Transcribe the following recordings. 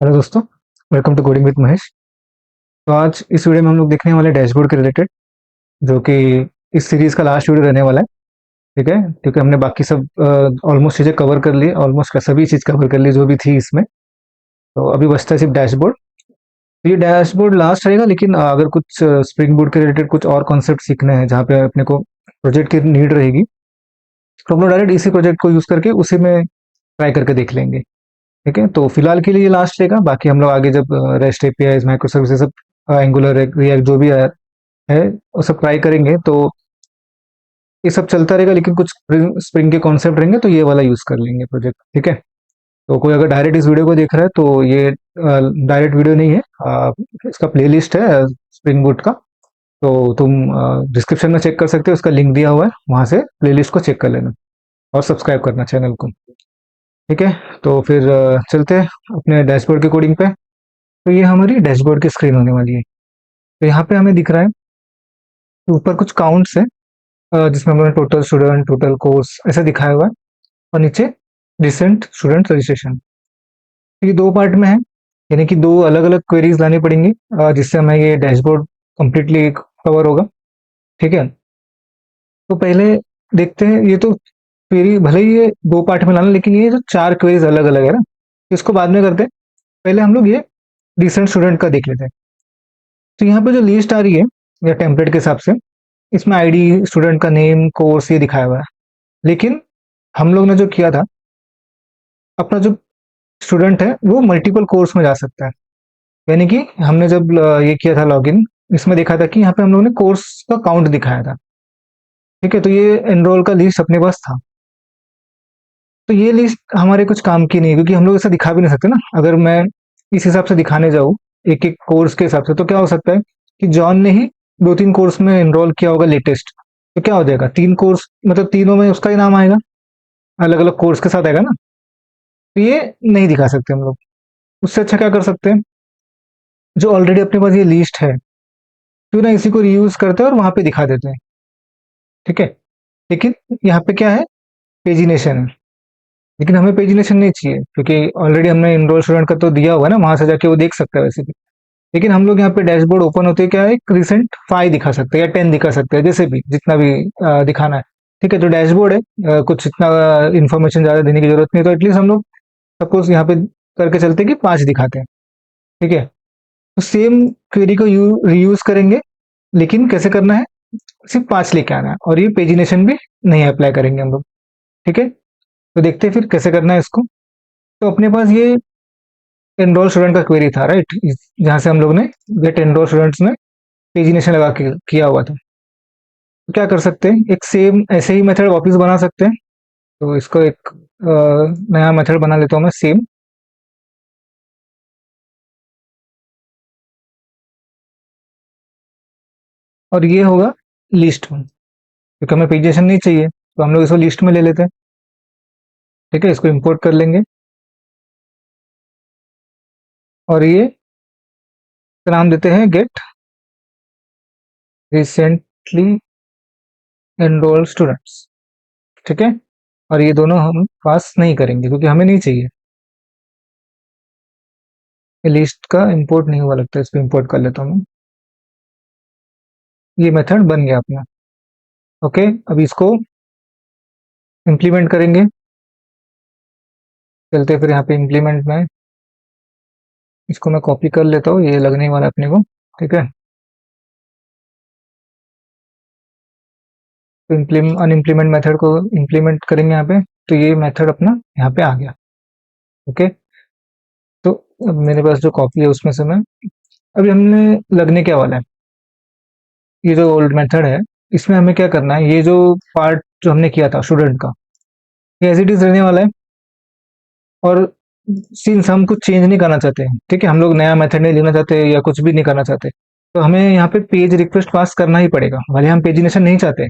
Hello दोस्तों, welcome to coding with Mahesh. तो आज इस वीडियो में हम लोग देखने वाले डैशबोर्ड के रिलेटेड, जो कि इस सीरीज का लास्ट वीडियो रहने वाला है। ठीक है, क्योंकि हमने बाकी सब ऑलमोस्ट चीज़ें कवर कर ली, ऑलमोस्ट सभी चीज़ कवर कर ली जो भी थी इसमें। तो अभी बचता है सिर्फ डैशबोर्ड। तो ये डैशबोर्ड लास्ट रहेगा, लेकिन अगर कुछ स्प्रिंग बोर्ड के रिलेटेड कुछ और कॉन्सेप्ट सीखने हैं जहाँ पे अपने को प्रोजेक्ट की नीड रहेगी, तो हम लोग डायरेक्ट इसी प्रोजेक्ट को यूज़ करके उसी में ट्राई करके देख लेंगे। ठीक है, तो फिलहाल के लिए ये लास्ट रहेगा। बाकी हम लोग आगे जब रेस्ट एपीआई, माइक्रो सर्विसेज, सब एंगुलर, रिएक्ट जो भी है वो सब ट्राई करेंगे, तो ये सब चलता रहेगा। लेकिन कुछ स्प्रिंग के कॉन्सेप्ट रहेंगे तो ये वाला यूज कर लेंगे प्रोजेक्ट। ठीक है, तो कोई अगर डायरेक्ट इस वीडियो को देख रहा है तो ये डायरेक्ट वीडियो नहीं है, इसका प्लेलिस्ट है स्प्रिंग बूट का। तो तुम डिस्क्रिप्शन में चेक कर सकते हो, उसका लिंक दिया हुआ है, वहां से प्लेलिस्ट को चेक कर लेना और सब्सक्राइब करना चैनल को। ठीक है, तो फिर चलते हैं अपने डैशबोर्ड के कोडिंग पे। तो ये हमारी डैशबोर्ड की स्क्रीन होने वाली है। तो यहाँ पे हमें दिख रहा है कि ऊपर कुछ काउंट्स है, जिसमें हमें टोटल स्टूडेंट, टोटल कोर्स ऐसा दिखाया हुआ है, और नीचे रिसेंट स्टूडेंट रजिस्ट्रेशन। ये दो पार्ट में है, यानी कि दो अलग अलग क्वेरीज लानी पड़ेंगी, जिससे हमें ये डैशबोर्ड कंप्लीटली कवर होगा। ठीक है, तो पहले देखते हैं। ये तो क्वेरी भले ही ये दो पार्ट में लाना, लेकिन ये जो चार क्वेरीज अलग अलग है ना, इसको बाद में करते हैं। पहले हम लोग ये रिसेंट स्टूडेंट का देख लेते हैं। तो यहाँ पे जो लिस्ट आ रही है या टेम्पलेट के हिसाब से, इसमें आईडी, स्टूडेंट का नेम, कोर्स ये दिखाया हुआ है। लेकिन हम लोग ने जो किया था, अपना जो स्टूडेंट है वो मल्टीपल कोर्स में जा सकता है। यानी कि हमने जब ये किया था लॉगिन, इसमें देखा था कि यहाँ पे हम लोग ने कोर्स का काउंट दिखाया था। ठीक है, तो ये एनरोल का लिस्ट अपने पास था। तो ये लिस्ट हमारे कुछ काम की नहीं है, क्योंकि हम लोग ऐसा दिखा भी नहीं सकते ना। अगर मैं इस हिसाब से दिखाने जाऊँ एक एक कोर्स के हिसाब से, तो क्या हो सकता है कि जॉन ने ही दो तीन कोर्स में एनरोल किया होगा लेटेस्ट। तो क्या हो जाएगा, तीन कोर्स मतलब तीनों में उसका ही नाम आएगा, अलग अलग कोर्स के साथ आएगा ना। तो ये नहीं दिखा सकते हम लोग। उससे अच्छा क्या कर सकते हैं, जो ऑलरेडी अपने पास ये लिस्ट है, क्यों ना इसी को रीयूज करते हैं और वहां पे दिखा देते हैं। ठीक है, लेकिन यहाँ पे क्या है, पेजिनेशन है। लेकिन हमें पेजिनेशन नहीं चाहिए, क्योंकि ऑलरेडी हमने इनरोल स्टूडेंट का तो दिया हुआ है ना, वहां से जाके वो देख सकता है वैसे भी। लेकिन हम लोग यहाँ पे डैशबोर्ड ओपन होते क्या है, एक रिसेंट 5 दिखा सकते हैं या 10 दिखा सकते हैं, जैसे भी जितना भी दिखाना है। ठीक है, तो डैशबोर्ड है, कुछ इतना इन्फॉर्मेशन ज्यादा देने की जरूरत नहीं, तो एटलीस्ट हम लोग सपोज यहाँ पे करके चलते कि 5 दिखाते हैं। ठीक है, तो सेम क्वेरी को रीयूज करेंगे, लेकिन कैसे करना है, सिर्फ 5 लेके आना है, और ये पेजिनेशन भी नहीं अप्लाई करेंगे हम लोग। ठीक है, तो देखते हैं फिर कैसे करना है इसको। तो अपने पास ये एनरोल स्टूडेंट का क्वेरी था, राइट, जहां से हम लोग ने गेट एनरोल स्टूडेंट्स में पेजिनेशन लगा के किया हुआ था। तो क्या कर सकते हैं, एक सेम ऐसे ही मेथड वापस बना सकते हैं। तो इसको एक नया मेथड बना लेता हूँ मैं, सेम। और ये होगा लिस्ट में, क्योंकि हमें पेजिनेशन नहीं चाहिए, तो हम लोग इसको लिस्ट में ले लेते हैं। ठीक है, इसको इंपोर्ट कर लेंगे, और ये का नाम देते हैं गेट रिसेंटली एनरोल्ड स्टूडेंट्स। ठीक है, और ये दोनों हम पास नहीं करेंगे क्योंकि हमें नहीं चाहिए। ये लिस्ट का इंपोर्ट नहीं हुआ लगता है, इसको इंपोर्ट कर लेता हूँ मैं। ये मेथड बन गया अपना। ओके, अब इसको इम्प्लीमेंट करेंगे। चलते फिर यहाँ पे इम्प्लीमेंट में, इसको मैं कॉपी कर लेता हूँ, ये लगने वाला है अपने को। ठीक है, तो अनइम्प्लीमेंट मेथड को इम्प्लीमेंट करेंगे यहाँ पे। तो ये मेथड अपना यहाँ पे आ गया। ओके, तो अब मेरे पास जो कॉपी है उसमें से मैं, अभी हमने लगने क्या वाला है, ये जो ओल्ड मेथड है, इसमें हमें क्या करना है, ये जो पार्ट जो हमने किया था स्टूडेंट का, ये एज इट इज रहने वाला है। और सिंस हम कुछ चेंज नहीं करना चाहते हैं, ठीक है, हम लोग नया मेथड नहीं लेना चाहते या कुछ भी नहीं करना चाहते, तो हमें यहाँ पे पेज रिक्वेस्ट पास करना ही पड़ेगा। भले हम पेजिनेशन नहीं चाहते,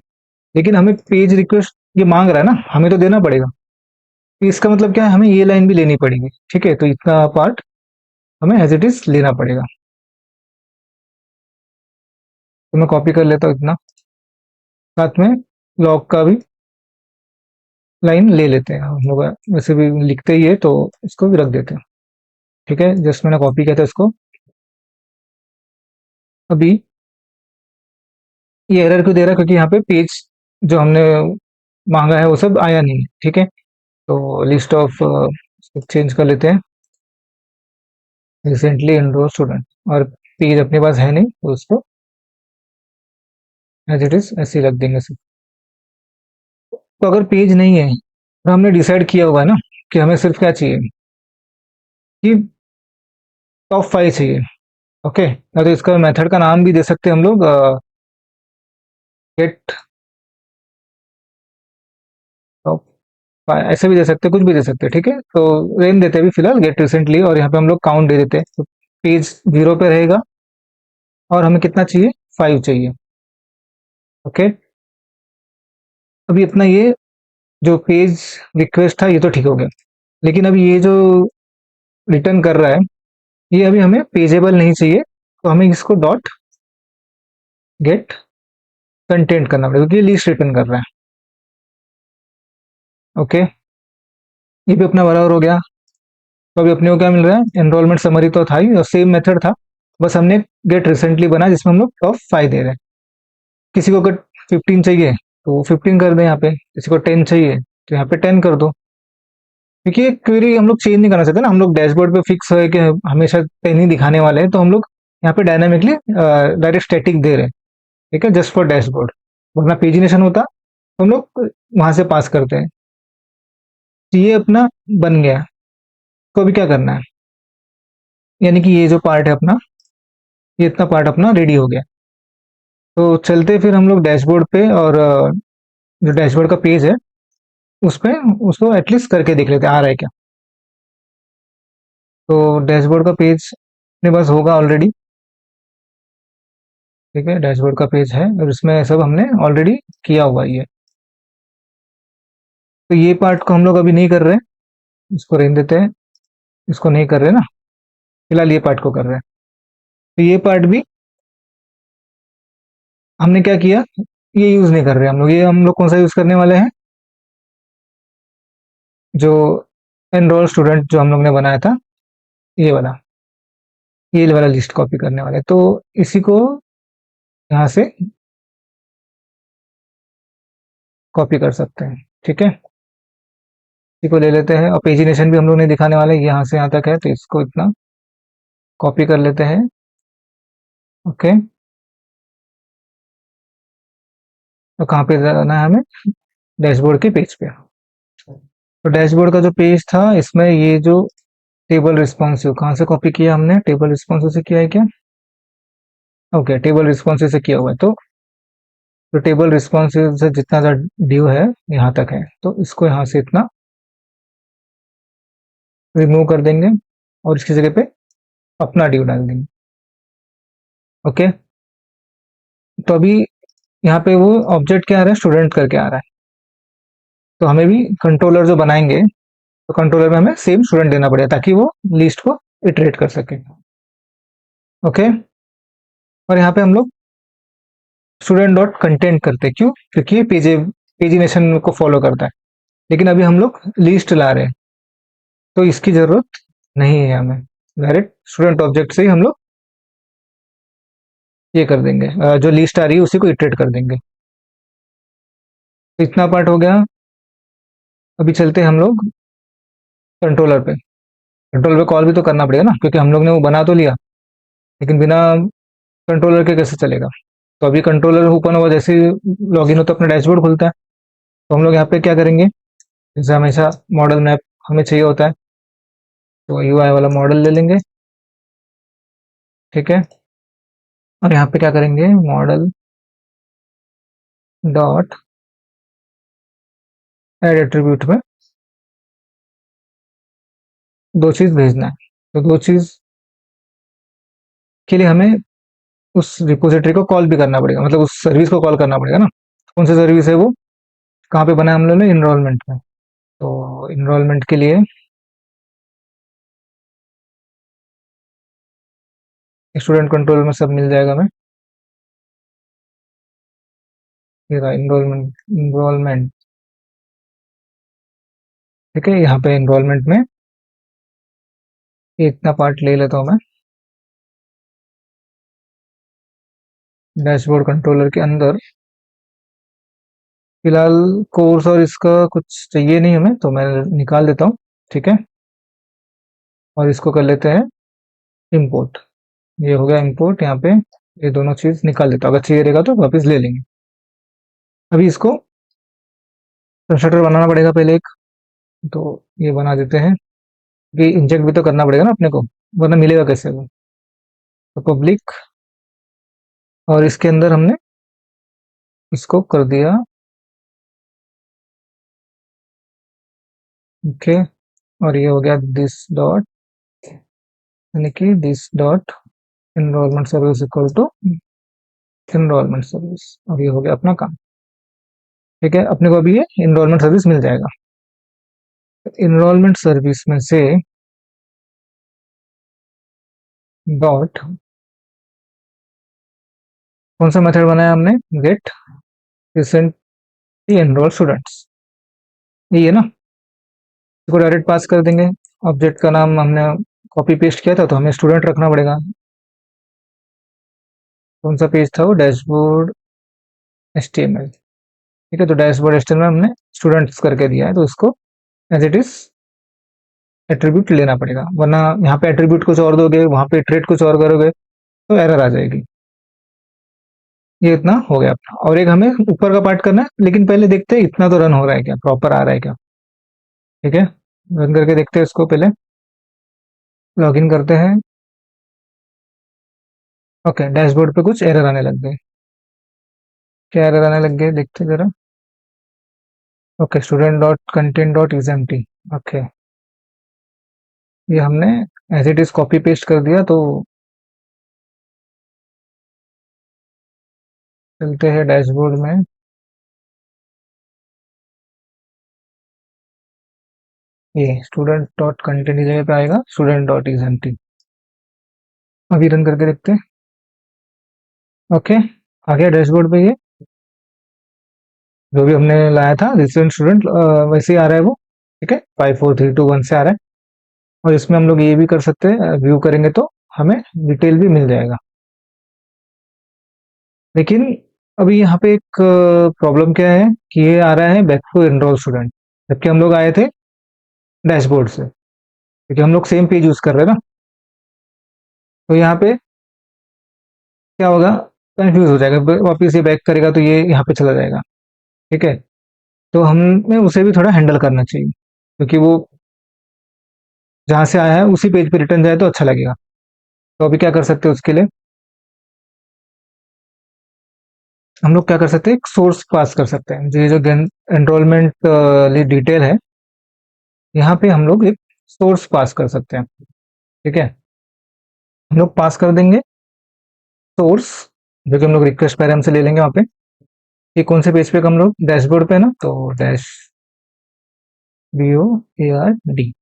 लेकिन हमें पेज रिक्वेस्ट ये मांग रहा है ना, हमें तो देना पड़ेगा। तो इसका मतलब क्या है, हमें ये लाइन भी लेनी पड़ेगी। ठीक है, तो इतना पार्ट हमें एज इट इज लेना पड़ेगा। तो मैं कॉपी कर लेता हूँ इतना, साथ में लॉग का भी लाइन ले लेते हैं हम लोग, वैसे भी लिखते ही है तो इसको भी रख देते हैं। ठीक है, जस्ट मैंने कॉपी किया था इसको। अभी ये एरर क्यों दे रहा है, क्योंकि यहाँ पे पेज जो हमने मांगा है वो सब आया नहीं है। ठीक है, तो लिस्ट ऑफ चेंज कर लेते हैं, रिसेंटली एनरोल स्टूडेंट, और पेज अपने पास है नहीं तो उसको एज इट इज ऐसे ही रख देंगे सब। तो अगर पेज नहीं है तो हमने डिसाइड किया हुआ है ना कि हमें सिर्फ क्या चाहिए कि टॉप 5 चाहिए। ओके, या तो इसका मेथड का नाम भी दे सकते हैं हम लोग, गेट टॉप 5 ऐसे भी दे सकते हैं, कुछ भी दे सकते हैं। ठीक है, तो रेन देते हैं अभी फिलहाल गेट रिसेंटली, और यहाँ पे हम लोग काउंट दे देते हैं, तो पेज 0 पे रहेगा। और हमें कितना चाहिए, 5 चाहिए। ओके, अभी अपना ये जो पेज रिक्वेस्ट था ये तो ठीक हो गया, लेकिन अभी ये जो रिटर्न कर रहा है ये अभी हमें पेजेबल नहीं चाहिए, तो हमें इसको डॉट गेट कंटेंट करना पड़ेगा, क्योंकि ये लिस्ट रिटर्न कर रहा है। ओके, ये भी अपना बराबर हो गया। तो अभी अपने को क्या मिल रहा है, एनरोलमेंट समरी तो था ही और सेम मेथड था, बस हमने गेट रिसेंटली बना जिसमें हम लोग टॉप 5 दे रहे हैं। किसी को अगर 15 चाहिए तो 15 कर दें यहाँ पे, किसी को 10 चाहिए तो यहाँ पे 10 कर दो, क्योंकि ये क्वेरी हम लोग चेंज नहीं करना चाहते ना, हम लोग डैशबोर्ड पे फिक्स है कि हमेशा 10 ही दिखाने वाले हैं, तो हम लोग यहाँ पे डायनामिकली डायरेक्ट स्टैटिक दे रहे हैं। ठीक है, जस्ट फॉर डैशबोर्ड, वरना पेजिनेशन होता तो हम लोग वहां से पास करते हैं। तो ये अपना बन गया। तो अभी क्या करना है, यानी कि ये जो पार्ट है अपना, ये इतना पार्ट अपना रेडी हो गया। तो चलते फिर हम लोग डैशबोर्ड पे, और जो डैशबोर्ड का पेज है उस पे उसको एटलीस्ट करके देख लेते हैं आ रहा है क्या। तो डैशबोर्ड का पेज अपने पास होगा ऑलरेडी। ठीक है, डैशबोर्ड का पेज है और इसमें सब हमने ऑलरेडी किया हुआ ही है। तो ये पार्ट को हम लोग अभी नहीं कर रहे, इसको रहने देते हैं, इसको नहीं कर रहे ना, फिलहाल ये पार्ट को कर रहे हैं। तो ये पार्ट भी हमने क्या किया, ये यूज नहीं कर रहे हम लोग। ये हम लोग कौन सा यूज करने वाले हैं, जो एनरोल स्टूडेंट जो हम लोग ने बनाया था, ये वाला लिस्ट कॉपी करने वाले हैं। तो इसी को यहाँ से कॉपी कर सकते हैं। ठीक है, इसी को ले लेते हैं, और पेजिनेशन भी हम लोग नहीं दिखाने वाले, यहाँ से यहाँ तक है, तो इसको इतना कॉपी कर लेते हैं। ओके, तो कहाँ पे जाना है हमें, डैशबोर्ड के पेज पे। तो डैशबोर्ड का जो पेज था इसमें ये जो टेबल रिस्पॉन्सिव कहाँ से कॉपी किया हमने, टेबल रिस्पॉन्सिव से किया है क्या। ओके, टेबल रिस्पॉन्सिव से किया हुआ है। तो टेबल रिस्पॉन्सिव से जितना सा ड्यू है यहाँ तक है, तो इसको यहाँ से इतना रिमूव कर देंगे और इसकी जगह पे अपना ड्यू डाल देंगे। ओके, तो अभी यहाँ पे वो ऑब्जेक्ट क्या आ रहा है, स्टूडेंट करके आ रहा है। तो हमें भी कंट्रोलर जो बनाएंगे तो कंट्रोलर में हमें सेम स्टूडेंट देना पड़ेगा, ताकि वो लिस्ट को इटरेट कर सके। ओके, और यहाँ पे हम लोग स्टूडेंट डॉट कंटेंट करते हैं, क्यों, क्योंकि ये पेजिनेशन को फॉलो करता है। लेकिन अभी हम लोग लिस्ट ला रहे हैं, तो इसकी जरूरत नहीं है हमें, डायरेक्ट स्टूडेंट ऑब्जेक्ट से ही हम लोग ये कर देंगे, जो लिस्ट आ रही है उसी को इटरेट कर देंगे। तो इतना पार्ट हो गया। अभी चलते हैं हम लोग कंट्रोलर पे। कंट्रोलर पे कॉल भी तो करना पड़ेगा ना, क्योंकि हम लोग ने वो बना तो लिया, लेकिन बिना कंट्रोलर के कैसे चलेगा। तो अभी कंट्रोलर ओपन हुआ, जैसे लॉगिन हो तो अपना डैशबोर्ड खुलता है। तो हम लोग यहाँ पे क्या करेंगे, जैसे हमेशा मॉडल मैप हमें चाहिए होता है, तो यूआई वाला मॉडल ले लेंगे। ठीक है, और यहाँ पे क्या करेंगे, मॉडल डॉट एड एट्रीब्यूट में दो चीज भेजना है। तो दो चीज के लिए हमें उस रिपोजिटरी को कॉल भी करना पड़ेगा, मतलब उस सर्विस को कॉल करना पड़ेगा ना। कौन सी सर्विस है वो, कहाँ पे बना है हम लोगों ने, इनरोलमेंट में। तो इनरोलमेंट के लिए स्टूडेंट कंट्रोल में सब मिल जाएगा हमें। ये रहा इनरोलमेंट, इनरोलमेंट। ठीक है, यहाँ पे इनरोलमेंट में ये इतना पार्ट ले लेता हूँ मैं। डैशबोर्ड कंट्रोलर के अंदर फिलहाल कोर्स और इसका कुछ चाहिए नहीं हमें, तो मैं निकाल देता हूँ। ठीक है, और इसको कर लेते हैं इंपोर्ट। ये हो गया इंपोर्ट। यहाँ पे ये दोनों चीज निकाल देता हूँ, अगर चाहिए रहेगा तो वापस ले लेंगे। अभी इसको कंस्ट्रक्टर बनाना पड़ेगा पहले एक, तो ये बना देते हैं कि इंजेक्ट भी तो करना पड़ेगा ना अपने को, वरना मिलेगा कैसे वो। तो पब्लिक, और इसके अंदर हमने इसको कर दिया ओके। और ये हो गया दिस डॉट, यानी कि this dot enrolment service equal to enrolment service, और ये हो गया अपना काम। ठीक है, अपने को अभी ये एनरोलमेंट सर्विस मिल जाएगा। एनरोलमेंट सर्विस में से डॉट, कौन सा मेथड बनाया हमने, गेट रिसेंटली एनरोल स्टूडेंट्स, यही है ना। इसको डायरेक्ट पास कर देंगे। ऑब्जेक्ट का नाम हमने कॉपी पेस्ट किया था, तो हमें स्टूडेंट रखना पड़ेगा। कौन सा पेज था वो, डैशबोर्ड HTML। ठीक है, तो डैशबोर्ड HTML में हमने स्टूडेंट्स करके दिया है, तो इसको एज इट इज एट्रीब्यूट लेना पड़ेगा, वरना यहाँ पे एट्रीब्यूट कुछ और दोगे, वहां पे ट्रेड कुछ और करोगे तो एरर आ जाएगी। ये इतना हो गया अपना, और एक हमें ऊपर का पार्ट करना है, लेकिन पहले देखते हैं इतना तो रन हो रहा है क्या, प्रॉपर आ रहा है क्या। ठीक है, रन करके देखते हैं इसको। पहले लॉगिन करते हैं। ओके, डैशबोर्ड पे कुछ एरर आने लग गए। क्या एरर आने लग गए देखते हैं जरा। Okay, student dot content dot is empty. Okay, ये हमने as it is copy paste कर दिया, तो चलते हैं डैशबोर्ड में। ये स्टूडेंट डॉट कंटेंट की जगह पे आएगा स्टूडेंट डॉट इज एम्प्टी। अभी रन करके देखते हैं। ओके, आ गया डैशबोर्ड पे, ये जो भी हमने लाया था रिसेंट स्टूडेंट वैसे ही आ रहा है वो। ठीक है, 5 4 3 2 1 से आ रहा है। और इसमें हम लोग ये भी कर सकते हैं, व्यू करेंगे तो हमें डिटेल भी मिल जाएगा। लेकिन अभी यहाँ पे एक प्रॉब्लम क्या है कि ये आ रहा है बैक टू एनरोल स्टूडेंट, जबकि हम लोग आए थे डैशबोर्ड से, क्योंकि हम लोग सेम पेज यूज कर रहे हैं ना। तो यहाँ पे क्या होगा, कंफ्यूज हो जाएगा, वापिस ये बैक करेगा तो ये यहाँ पे चला जाएगा। ठीक है, तो हमें उसे भी थोड़ा हैंडल करना चाहिए, क्योंकि वो जहाँ से आया है उसी पेज पे रिटर्न जाए तो अच्छा लगेगा। तो अभी क्या कर सकते हैं उसके लिए, हम लोग क्या कर सकते हैं, एक सोर्स पास कर सकते हैं। ये जो एनरोलमेंट डिटेल है, यहाँ पे हम लोग एक सोर्स पास कर सकते हैं। ठीक है, हम लोग पास कर देंगे सोर्स, जो कि हम लोग रिक्वेस्ट पैराम से ले लेंगे वहाँ पे। ये कौन से पेज पे हम लोग, डैशबोर्ड पे ना, तो डैश BOARD।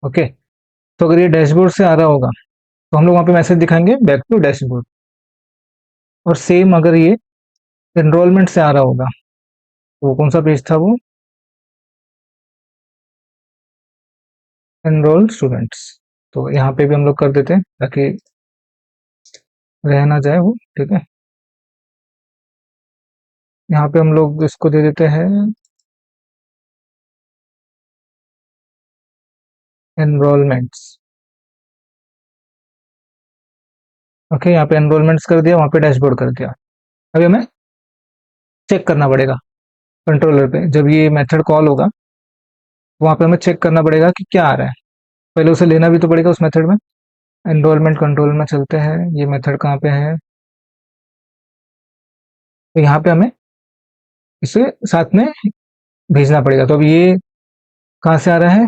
ओके, तो अगर ये डैशबोर्ड से आ रहा होगा तो हम लोग वहाँ पे मैसेज दिखाएंगे बैक टू डैशबोर्ड। और सेम अगर ये एनरोलमेंट से आ रहा होगा तो कौन सा पेज था वो, एनरोल स्टूडेंट्स। तो यहाँ पे भी हम लोग कर देते हैं ताकि रह ना जाए वो। ठीक है, यहाँ पे हम लोग इसको दे देते हैं एनरोलमेंट्स। ओके, यहाँ पे एनरोलमेंट्स कर दिया, वहाँ पे डैशबोर्ड कर दिया। अभी हमें चेक करना पड़ेगा कंट्रोलर पे, जब ये मेथड कॉल होगा तो वहाँ पे हमें चेक करना पड़ेगा कि क्या आ रहा है। पहले उसे लेना भी तो पड़ेगा उस मेथड में। एनरोलमेंट कंट्रोल में चलते हैं, ये मेथड कहाँ पे है, तो यहाँ पे हमें इसे साथ में भेजना पड़ेगा। तो अब ये कहाँ से आ रहा है,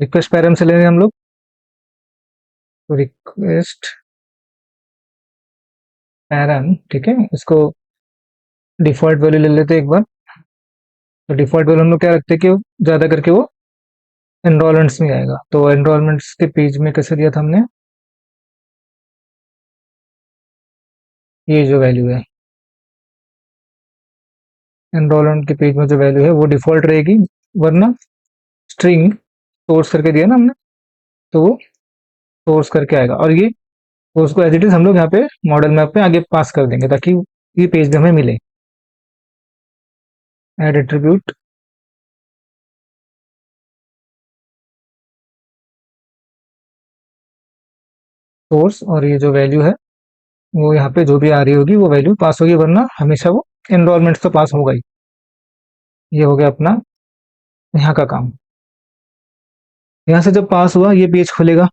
रिक्वेस्ट पैरम से ले रहे हैं हम लोग, तो रिक्वेस्ट पैरम। ठीक है, इसको डिफॉल्ट वैल्यू ले लेते हैं एक बार। तो डिफॉल्ट वैल्यू हम लोग क्या रखते हैं कि ज्यादा करके वो एनरोलमेंट्स में आएगा। तो एनरोलमेंट्स के पेज में कैसे दिया था हमने, ये जो वैल्यू है एनरोलमेंट के पेज में, जो वैल्यू है वो डिफॉल्ट रहेगी, वरना स्ट्रिंग सोर्स करके दिया ना हमने, तो वो सोर्स करके आएगा, और ये उसको एज इट इज हम लोग यहाँ पे मॉडल मैप पे आगे पास कर देंगे ताकि ये पेज हमें मिले। ऐड एट्रीब्यूट, सोर्स, और ये जो वैल्यू है वो यहाँ पे जो भी आ रही होगी वो वैल्यू पास होगी, वरना हमेशा वो एनरोलमेंट तो पास होगा ही। ये हो गया अपना यहाँ का काम। यहाँ से जब पास हुआ ये पेज खुलेगा,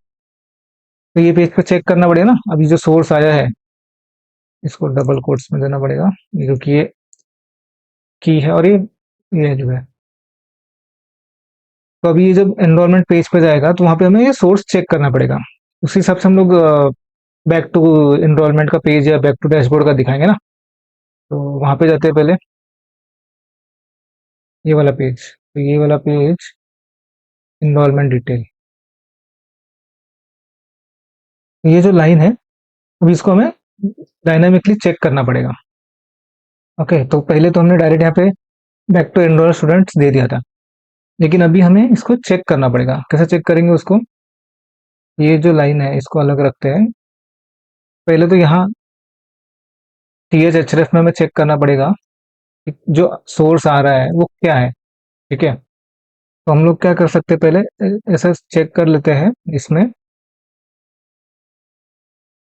तो ये पेज पे चेक करना पड़ेगा ना, अभी जो सोर्स आया है इसको डबल कोट्स में देना पड़ेगा, ये जो कि ये की है और ये जो है। तो अभी ये जब एनरोलमेंट पेज पे जाएगा तो वहाँ पे हमें ये सोर्स चेक करना पड़ेगा। उसी हिसाब से हम लोग बैक टू एनरोलमेंट का पेज या बैक टू डैशबोर्ड का दिखाएंगे ना। तो वहाँ पे जाते हैं पहले, ये वाला पेज, तो ये वाला पेज एनरोलमेंट डिटेल, ये जो लाइन है अभी इसको हमें डायनामिकली चेक करना पड़ेगा। ओके, तो पहले तो हमने डायरेक्ट यहाँ पे बैक टू एनरोल स्टूडेंट्स दे दिया था, लेकिन अभी हमें इसको चेक करना पड़ेगा। कैसे चेक करेंगे उसको, ये जो लाइन है इसको अलग रखते हैं। पहले तो यहाँ टी एच एच एफ में हमें चेक करना पड़ेगा कि जो सोर्स आ रहा है वो क्या है। ठीक है, तो हम लोग क्या कर सकते हैं, पहले ऐसा चेक कर लेते हैं इसमें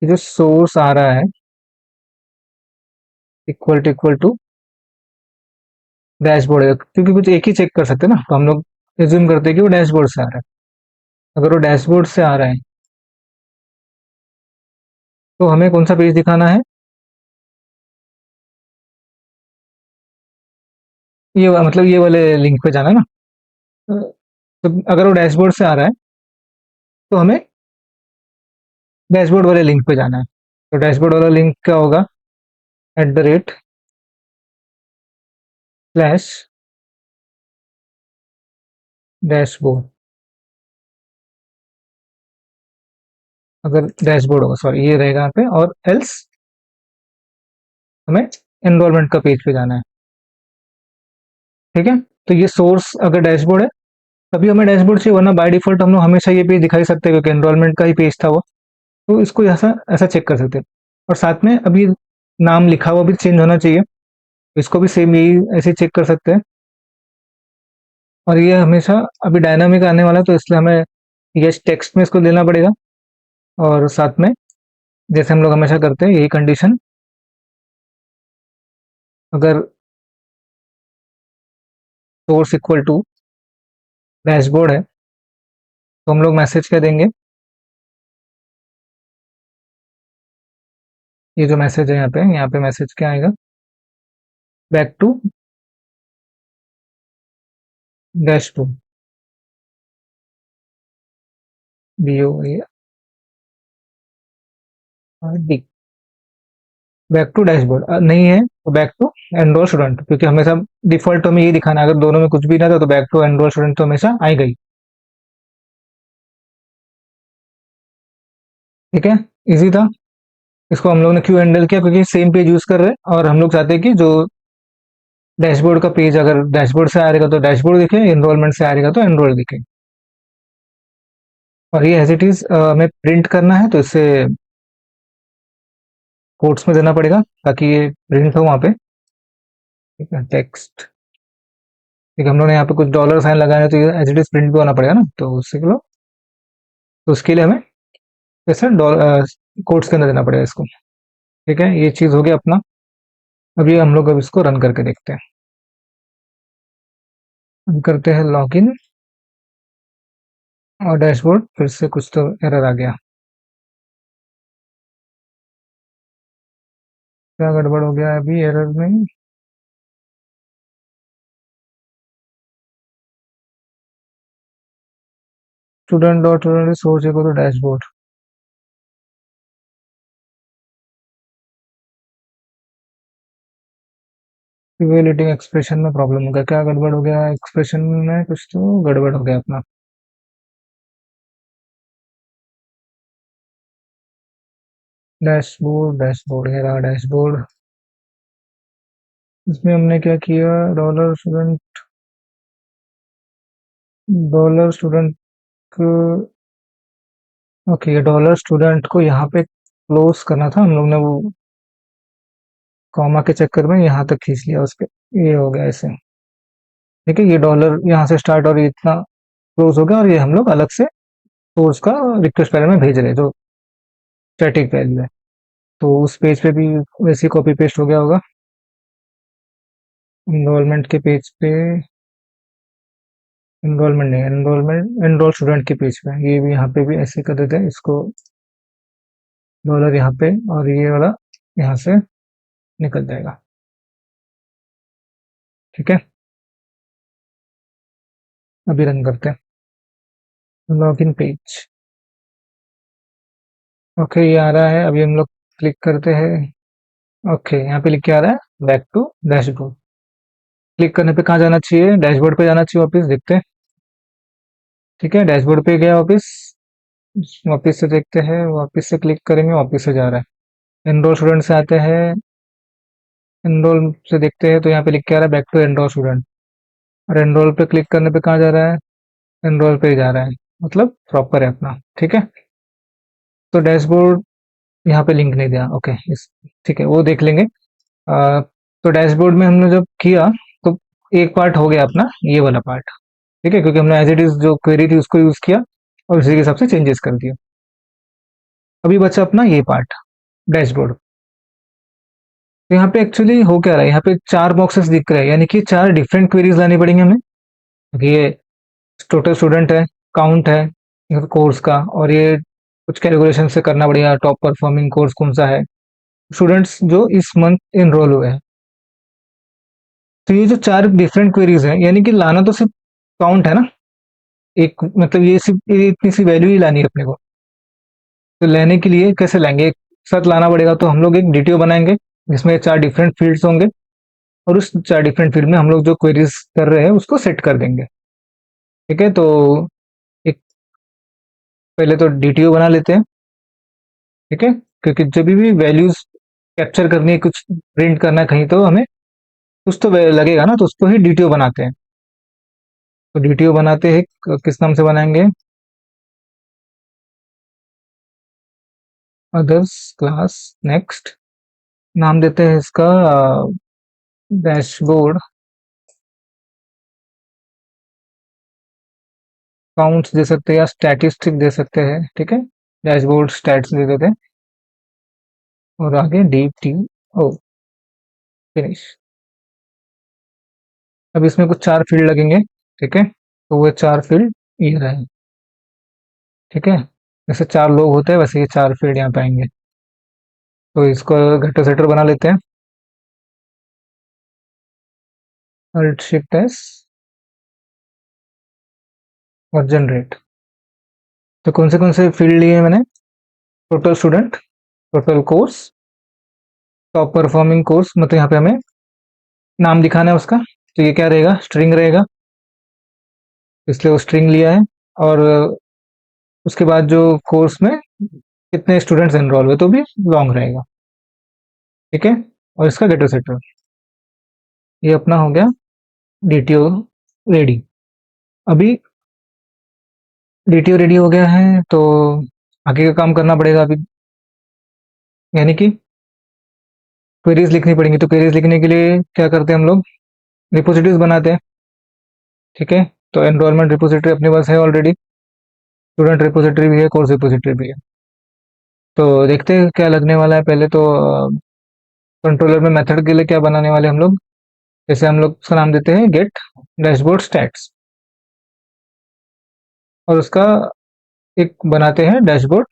कि जो सोर्स आ रहा है इक्वल टू डैशबोर्ड है, क्योंकि कुछ एक ही चेक कर सकते हैं ना, तो हम लोग एज्यूम करते हैं कि वो डैशबोर्ड से आ रहा है। अगर वो डैशबोर्ड से आ रहा है तो हमें कौन सा पेज दिखाना है, मतलब ये वाले लिंक पे जाना है ना। तो अगर वो डैशबोर्ड से आ रहा है तो हमें डैशबोर्ड वाले लिंक पे जाना है। तो डैशबोर्ड वाला लिंक क्या होगा, @डैशबोर्ड, अगर डैशबोर्ड होगा, सॉरी ये रहेगा यहाँ पे, और एल्स हमें एनरोलमेंट का पेज पे जाना है। ठीक है, तो ये सोर्स अगर डैशबोर्ड है तभी हमें डैशबोर्ड चाहिए, वरना बाय डिफॉल्ट हम लोग हमेशा ये पेज दिखा ही सकते हैं क्योंकि एनरोलमेंट का ही पेज था वो। तो इसको ऐसा ऐसा चेक कर सकते हैं। और साथ में अभी नाम लिखा हुआ भी चेंज होना चाहिए, इसको भी सेम यही ऐसे चेक कर सकते हैं। और ये हमेशा अभी डायनामिक आने वाला है तो इसलिए हमें ये टेक्स्ट में इसको लेना पड़ेगा। और साथ में जैसे हम लोग हमेशा करते हैं यही कंडीशन, अगर सोर्स इक्वल टू डैशबोर्ड है तो हम लोग मैसेज क्या देंगे, ये जो मैसेज है यहाँ पे मैसेज क्या आएगा, back to dashboard, B O D, back to dashboard नहीं है तो बैक टू एनरोल स्टूडेंट, क्योंकि हमेशा डिफॉल्ट हमें ये दिखाना है, अगर दोनों में कुछ भी ना था तो बैक टू एनरोल स्टूडेंट तो हमेशा आएगा ही। ठीक है, इजी था। इसको हम लोग ने क्यों हैंडल किया, क्योंकि सेम पेज यूज कर रहे हैं और हम लोग चाहते हैं कि जो डैशबोर्ड का पेज अगर डैशबोर्ड से आएगा तो डैशबोर्ड दिखे, एनरोलमेंट से आएगा तो एनरोल दिखे। और ये एज इट इज हमें प्रिंट करना है तो इसे कोट्स में देना पड़ेगा ताकि ये प्रिंट हो वहाँ पे। ठीक है, टेक्स्ट, ठीक है, हम लोग ने यहाँ पे कुछ डॉलर साइन लगाए हैं तो ये एज इट इज प्रिंट भी होना पड़ेगा ना, तो उससे के लो, तो उसके लिए हमें ऐसा डॉलर कोट्स के अंदर देना पड़ेगा इसको। ठीक है, ये चीज हो गया अपना। अभी हम लोग अब इसको रन करके देखते हैं। हम करते हैं लॉगिन और डैशबोर्ड, फिर से कुछ तो एरर आ गया, क्या गड़बड़ हो गया है अभी एरर में। Student dot source equal to dashboard, evaluating expression में प्रॉब्लम हो गया, क्या गड़बड़ हो गया एक्सप्रेशन में, कुछ तो गड़बड़ हो गया अपना। डैशबोर्ड ये रहा डैशबोर्ड। इसमें हमने क्या किया, डॉलर स्टूडेंट ओके, ये डॉलर स्टूडेंट को यहाँ पे क्लोज करना था, हम लोग ने वो कॉमा के चक्कर में यहाँ तक खींच लिया उसके। ये हो गया ऐसे। ठीक है, ये डॉलर यहाँ से स्टार्ट और ये इतना क्लोज हो गया, और ये हम लोग अलग से सोर्स का रिक्वेस्ट पैरल में भेज रहे हैं जो स्टैटिक वैल्यू है। तो उस पेज पे भी वैसे कॉपी पेस्ट हो गया होगा। इनरोलमेंट के पेज पे, इनरोलमेंट नहीं, एनरोलमेंट एनरोल स्टूडेंट के पेज पे, ये भी यहाँ पे भी ऐसे कर देते हैं इसको, डॉलर यहाँ पे, और ये वाला यहाँ से निकल जाएगा। ठीक है, अभी रन करते हैं लॉगिन पेज। ओके, ये आ रहा है, अभी हम लोग क्लिक करते हैं। ओके, यहाँ पे लिख के आ रहा है बैक टू डैशबोर्ड। क्लिक करने पे कहाँ जाना चाहिए? डैशबोर्ड पे जाना चाहिए वापस, देखते हैं। ठीक है, डैशबोर्ड पे गया वापस। वापस से देखते हैं, वापस से क्लिक करेंगे, वापस से जा रहा है। एनरोल स्टूडेंट से आते हैं, एनरोल से देखते हैं तो यहाँ पे लिख के आ रहा है बैक टू एनरोल स्टूडेंट। और एनरोल पे क्लिक करने पे कहाँ जा रहा है? एनरोल पे ही जा रहा है, मतलब प्रॉपर है अपना। ठीक है, तो डैशबोर्ड यहाँ पे लिंक नहीं दिया। ओके, इस ठीक है, वो देख लेंगे। तो डैशबोर्ड में हमने जब किया तो एक पार्ट हो गया अपना, ये वाला पार्ट। ठीक है, क्योंकि हमने एज इट इज जो क्वेरी थी उसको यूज किया और उसी के हिसाब से चेंजेस कर दिया। अभी बचा अपना ये पार्ट, डैशबोर्ड। तो यहाँ पे एक्चुअली हो क्या रहा है, यहाँ पे चार बॉक्सेस दिख रहे हैं, यानी कि चार डिफरेंट क्वेरीज लानी पड़ेंगे हमें, क्योंकि ये टोटल स्टूडेंट है, काउंट है कोर्स का, और ये कुछ कैलकुलेशन से करना पड़ेगा टॉप परफॉर्मिंग कोर्स कौन सा है, स्टूडेंट्स जो इस मंथ इनरोल हुए हैं। तो ये जो चार डिफरेंट क्वेरीज हैं, यानी कि लाना तो सिर्फ काउंट है ना, एक मतलब ये सिर्फ ये इतनी सी वैल्यू ही लानी है अपने को। तो लेने के लिए कैसे लाएंगे, एक साथ लाना पड़ेगा, तो हम लोग एक डीटीओ बनाएंगे जिसमें चार डिफरेंट फील्ड्स होंगे, और उस चार डिफरेंट फील्ड में हम लोग जो क्वेरीज कर रहे हैं उसको सेट कर देंगे। ठीक है, तो एक पहले तो डीटीओ बना लेते हैं। ठीक है, क्योंकि जब भी वैल्यूज कैप्चर करनी है, कुछ प्रिंट करना है कहीं, तो हमें कुछ तो लगेगा ना, तो उसको ही डीटीओ बनाते हैं। तो डीटीओ बनाते हैं, किस नाम से बनाएंगे? अदर्स क्लास नेक्स्ट, नाम देते हैं इसका डैशबोर्ड काउंट्स दे सकते हैं, या स्टैटिस्टिक दे सकते हैं। ठीक है, डैशबोर्ड स्टैट्स दे देते हैं, और आगे डी टी ओ, फिनिश। अब इसमें कुछ चार फील्ड लगेंगे। ठीक है, तो वो चार फील्ड ये रहे। ठीक है, जैसे चार लोग होते हैं वैसे ये चार फील्ड यहाँ पे आएंगे। तो इसको घटो सेटर बना लेते हैं, अल्ट शिफ्ट एस और जनरेट। तो कौन से फील्ड लिए मैंने? Total student, total course, top performing course, मतलब यहाँ पे हमें नाम दिखाना है उसका, तो ये क्या रहेगा? स्ट्रिंग रहेगा, इसलिए वो स्ट्रिंग लिया है। और उसके बाद जो कोर्स में कितने स्टूडेंट्स एनरोल हुए, तो भी लॉन्ग रहेगा। ठीक है, और इसका गेटर सेटर, ये अपना हो गया डीटीओ रेडी। अभी डीटीओ रेडी हो गया है, तो आगे का काम करना पड़ेगा अभी, यानी कि क्वेरीज लिखनी पड़ेंगी। तो क्वेरीज लिखने के लिए क्या करते हैं हम लोग? रिपोजिटरीज बनाते हैं। ठीक है, तो एनरोलमेंट रिपोजिटरी अपने पास है ऑलरेडी, स्टूडेंट रिपोजिटरी भी है, कोर्स रिपोजिटरी भी है। तो देखते हैं क्या लगने वाला है। पहले तो कंट्रोलर में मेथड के लिए क्या बनाने वाले हम लोग, जैसे हम लोग उसका नाम देते हैं गेट डैशबोर्ड स्टैट्स, और उसका एक बनाते हैं डैशबोर्ड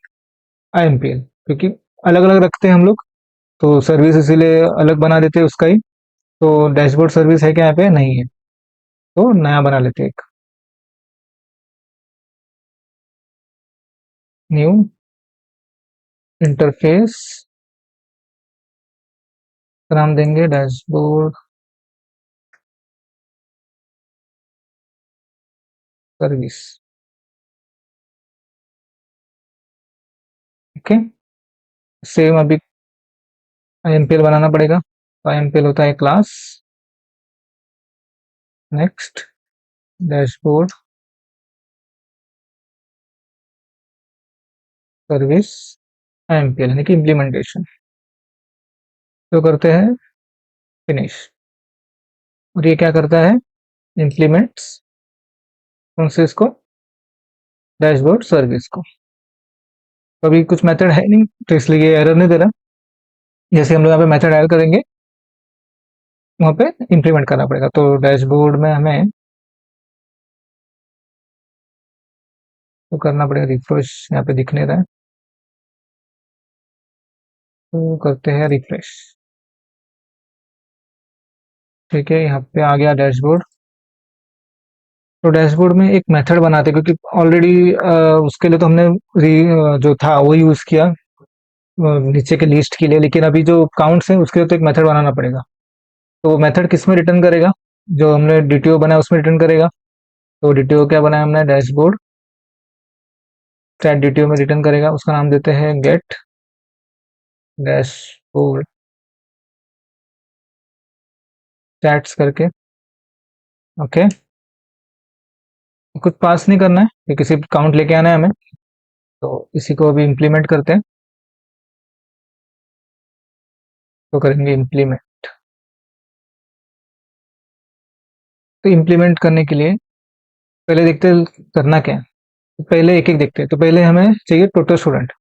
आईएमपीएल, क्योंकि अलग अलग रखते हैं हम लोग, तो सर्विस इसीलिए अलग बना देते हैं उसका ही। तो डैशबोर्ड सर्विस है क्या यहाँ पे? नहीं है, तो नया बना लेते हैं एक, न्यू इंटरफेस, नाम देंगे डैशबोर्ड सर्विस। ठीक है, सेम अभी आईएमपीएल बनाना पड़ेगा। तो आईएमपीएल होता है class next dashboard service MPL यानी कि इम्प्लीमेंटेशन। तो करते हैं फिनिश, और ये क्या करता है, इम्प्लीमेंट्स कौन से इसको, डैशबोर्ड सर्विस को। तो अभी कुछ मेथड है नहीं तो इसलिए ये एरर नहीं दे रहा। जैसे हम लोग यहाँ पे मेथड ऐड करेंगे वहाँ पे इम्प्लीमेंट करना पड़ेगा। तो डैशबोर्ड में हमें तो करना पड़ेगा रिफ्रेश, यहाँ पे दिख नहीं रहा है तो करते हैं रिफ्रेश। ठीक है, यहाँ पे आ गया डैशबोर्ड। तो डैशबोर्ड में एक मेथड बनाते हैं क्योंकि ऑलरेडी उसके लिए तो हमने जो था वो यूज किया नीचे के लिस्ट के लिए, लेकिन अभी जो काउंट्स है उसके लिए तो एक मेथड बनाना पड़ेगा। तो वो मेथड किस में रिटर्न करेगा, जो हमने डीटीओ बनाया उसमें रिटर्न करेगा। तो डीटीओ क्या बनाया हमने, डैशबोर्ड चैट डीटीओ में रिटर्न करेगा, उसका नाम देते हैं गेट डैशबोर्ड चैट्स करके। ओके, कुछ पास नहीं करना है, ये किसी काउंट लेके आना है हमें। तो इसी को अभी इम्प्लीमेंट करते हैं। तो करेंगे इम्प्लीमेंट। तो इम्प्लीमेंट करने के लिए पहले देखते हैं करना क्या है। तो पहले एक एक देखते हैं। तो पहले हमें चाहिए टोटल स्टूडेंट।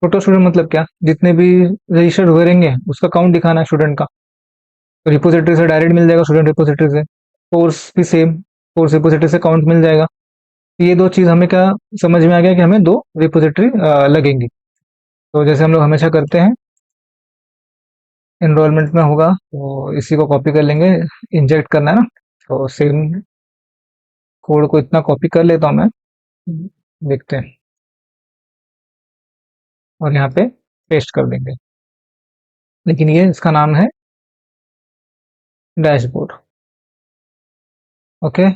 टोटल स्टूडेंट मतलब क्या, जितने भी रजिस्टर्ड हुए रहेंगे उसका काउंट दिखाना है स्टूडेंट का। तो रिपोजिटरी से डायरेक्ट मिल जाएगा, स्टूडेंट रिपोजिटरी से। कोर्स भी सेम, कोर्स रिपोजिटरी से काउंट मिल जाएगा। तो ये दो चीज हमें क्या समझ में आ गया कि हमें दो रिपोजिटरी लगेंगी। तो जैसे हम लोग हमेशा करते हैं, एनरोलमेंट में होगा तो इसी को कॉपी कर लेंगे, इंजेक्ट करना है ना। तो सेम कोड को इतना कॉपी कर लेता हूँ मैं, देखते हैं, और यहाँ पे पेस्ट कर देंगे। लेकिन ये इसका नाम है डैशबोर्ड। ओके,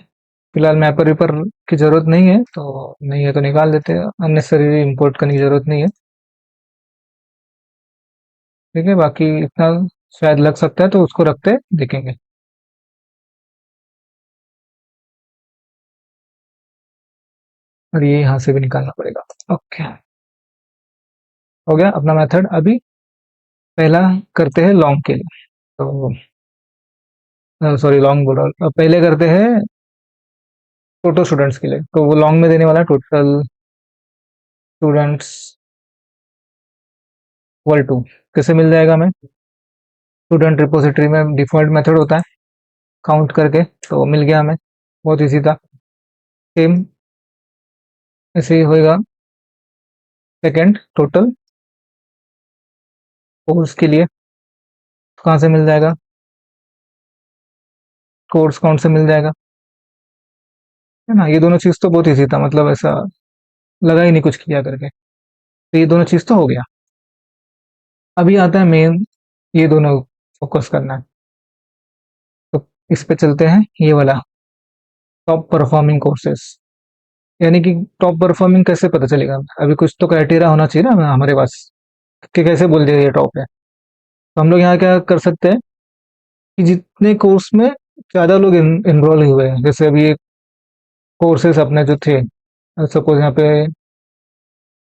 फिलहाल मैपर वेपर की जरूरत नहीं है, तो नहीं है तो निकाल देते हैं, अननेसेसरी इंपोर्ट करने की जरूरत नहीं है। ठीक है, बाकी इतना शायद लग सकता है तो उसको रखते देखेंगे। और ये यहाँ से भी निकालना पड़ेगा। ओके, हो गया अपना मेथड। अभी पहला करते हैं लॉन्ग के लिए। तो सॉरी लॉन्ग बोल रहा हूँ, पहले करते हैं टोटल स्टूडेंट्स के लिए। तो वो लॉन्ग में देने वाला है टोटल स्टूडेंट्स इक्वल टू, कैसे मिल जाएगा हमें, स्टूडेंट रिपोजिटरी में डिफॉल्ट मेथड होता है काउंट करके, तो मिल गया हमें, बहुत इजी था। सेम ऐसे ही होएगा सेकेंड टोटल कोर्स के लिए। कहाँ से मिल जाएगा, कोर्स काउंट से मिल जाएगा, है ना। ये दोनों चीज तो बहुत इजी था, मतलब ऐसा लगा ही नहीं कुछ किया करके। तो ये दोनों चीज तो हो गया। अभी आता है मेन, ये दोनों फोकस करना है। तो इस पे चलते हैं, ये वाला टॉप परफॉर्मिंग कोर्सेस। यानी कि टॉप परफॉर्मिंग कैसे पता चलेगा, अभी कुछ तो क्राइटेरिया होना चाहिए ना हमारे पास कि कैसे बोल दिया ये टॉप है। तो हम लोग यहाँ क्या कर सकते हैं कि जितने कोर्स में ज्यादा लोग इनरोल हुए हैं, जैसे अभी ये कोर्सेस अपने जो थे, सपोज यहाँ पे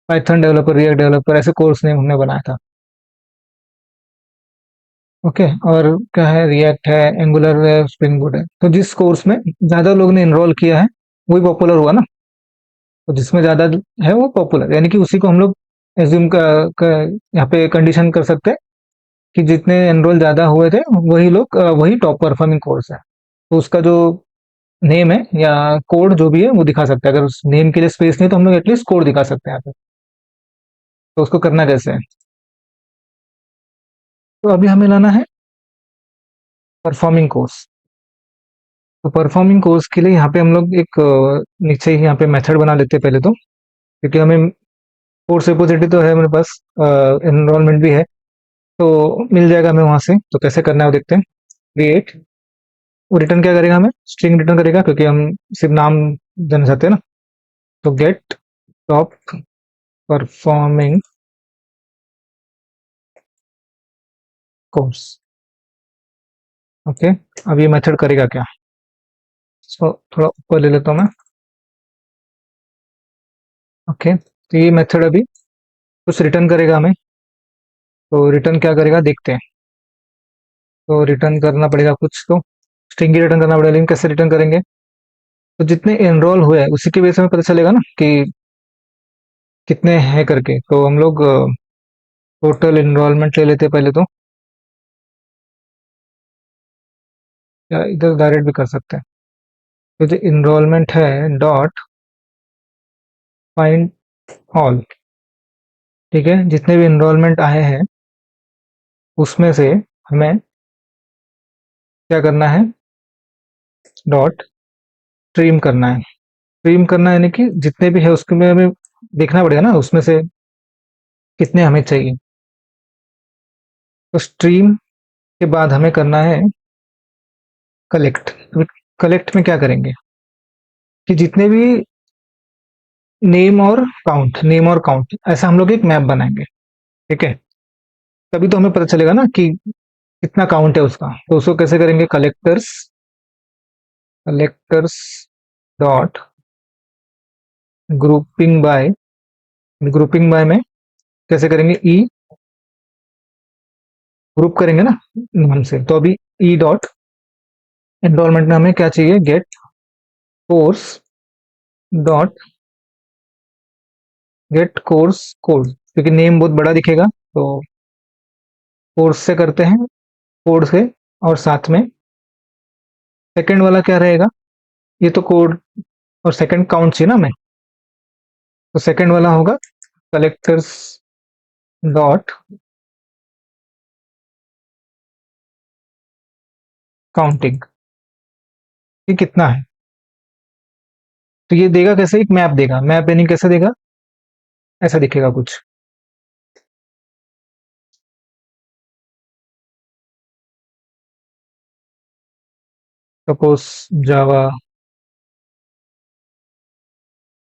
पाइथन डेवलपर, रिएक्ट डेवलपर, ऐसे कोर्स नेम हमने बनाया था। ओके, और क्या है, रिएक्ट है, एंगुलर है, स्प्रिंग बूट है। तो जिस कोर्स में ज्यादा लोग ने इनरोल किया है वही पॉपुलर हुआ ना। तो जिसमें ज्यादा है वो पॉपुलर, यानी कि उसी को हम लोग एज्यूम यहाँ पे कंडीशन कर सकते हैं कि जितने एनरोल ज्यादा हुए थे वही लोग वही टॉप परफॉर्मिंग कोर्स है। तो उसका जो नेम है या कोड जो भी है वो दिखा सकते हैं। अगर उस नेम के लिए स्पेस नहीं तो हम लोग एटलीस्ट कोड दिखा सकते हैं यहाँ पे। तो उसको करना कैसे है, तो अभी हमें लाना है परफॉर्मिंग कोर्स। तो परफॉर्मिंग कोर्स के लिए यहाँ पे हम लोग एक नीचे ही यहाँ पे मेथड बना लेते हैं पहले तो, क्योंकि हमें कोर्स रिपोजिटरी तो है मेरे पास, एनरोलमेंट भी है, तो मिल जाएगा हमें वहां से। तो कैसे करना है वो देखते हैं। क्रिएट, वो रिटर्न क्या करेगा, हमें स्ट्रिंग रिटर्न करेगा क्योंकि हम सिर्फ नाम देना चाहते हैं ना। तो get top performing course. Okay, अब ये मेथड करेगा क्या, इसको थोड़ा ऊपर ले लेता हूँ मैं। ओके, तो ये मेथड अभी कुछ रिटर्न करेगा हमें। तो रिटर्न क्या करेगा देखते हैं। तो रिटर्न करना पड़ेगा कुछ, तो स्ट्रिंग ही रिटर्न करना पड़ेगा, लेकिन कैसे रिटर्न करेंगे? तो जितने एनरोल हुए हैं उसी के बेस में पता चलेगा ना कि कितने हैं करके। तो हम लोग टोटल एनरोलमेंट ले लेते हैं पहले तो, या इधर डायरेक्ट भी कर सकते हैं। तो जो इनरोलमेंट है डॉट फाइंड ऑल, ठीक है, जितने भी इनरोलमेंट आए हैं उसमें से हमें क्या करना है, डॉट स्ट्रीम करना है। स्ट्रीम करना है यानी कि जितने भी है उसके में हमें देखना पड़ेगा ना उसमें से कितने हमें चाहिए। तो स्ट्रीम के बाद हमें करना है कलेक्ट। कलेक्ट में क्या करेंगे कि जितने भी नेम और काउंट ऐसा हम लोग एक मैप बनाएंगे, ठीक है। तभी तो हमें पता चलेगा ना कि कितना काउंट है उसका। तो उसको कैसे करेंगे, collectors dot grouping by, grouping by में कैसे करेंगे, ई ग्रुप करेंगे ना नाम से। तो अभी ई डॉट एनरोलमेंट में हमें क्या चाहिए, get course dot get course code, क्योंकि नेम बहुत बड़ा दिखेगा तो कोर्स से करते हैं, कोड से। और साथ में सेकंड वाला क्या रहेगा, ये तो कोड और सेकंड काउंट चाहिए ना हमें। तो सेकंड वाला होगा कलेक्टर्स डॉट काउंटिंग, ये कितना है। तो ये देगा कैसे, एक मैप देगा। मैप यानी कैसे देगा, ऐसा दिखेगा कुछ। सपोज जावा,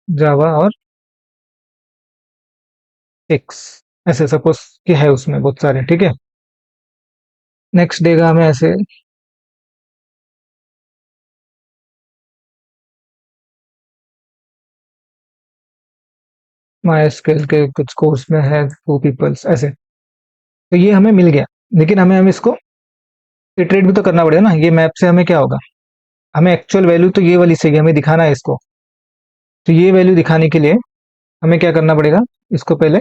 जावा और एक्स, ऐसे सपोज कि है उसमें बहुत सारे, ठीक है। नेक्स्ट देगा हमें ऐसे माई एसक्यूएल के कुछ कोर्स में है टू पीपल्स ऐसे। तो ये हमें मिल गया, लेकिन हमें इसको इटरेट भी तो करना पड़ेगा ना। ये मैप से हमें क्या होगा, हमें एक्चुअल वैल्यू तो ये वाली चाहिए, हमें दिखाना है इसको। तो ये वैल्यू दिखाने के लिए हमें क्या करना पड़ेगा, इसको पहले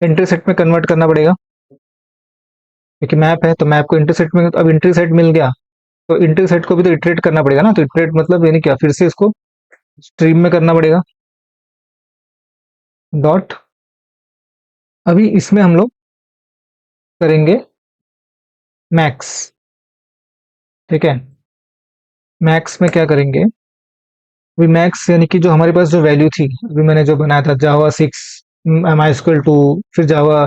इंटरसेक्ट में कन्वर्ट करना पड़ेगा, क्योंकि मैप है। तो मैप को इंटरसेक्ट में, अब इंटरसेक्ट मिल गया तो इंटरसेक्ट को भी तो इटरेट करना पड़ेगा ना। तो इटरेट मतलब यानी क्या, फिर से इसको स्ट्रीम में करना पड़ेगा डॉट। अभी इसमें हम लोग करेंगे मैक्स, ठीक है। मैक्स में क्या करेंगे, अभी मैक्स यानी कि जो हमारे पास जो वैल्यू थी, अभी मैंने जो बनाया था जावा 6 MySQL 2, फिर जावा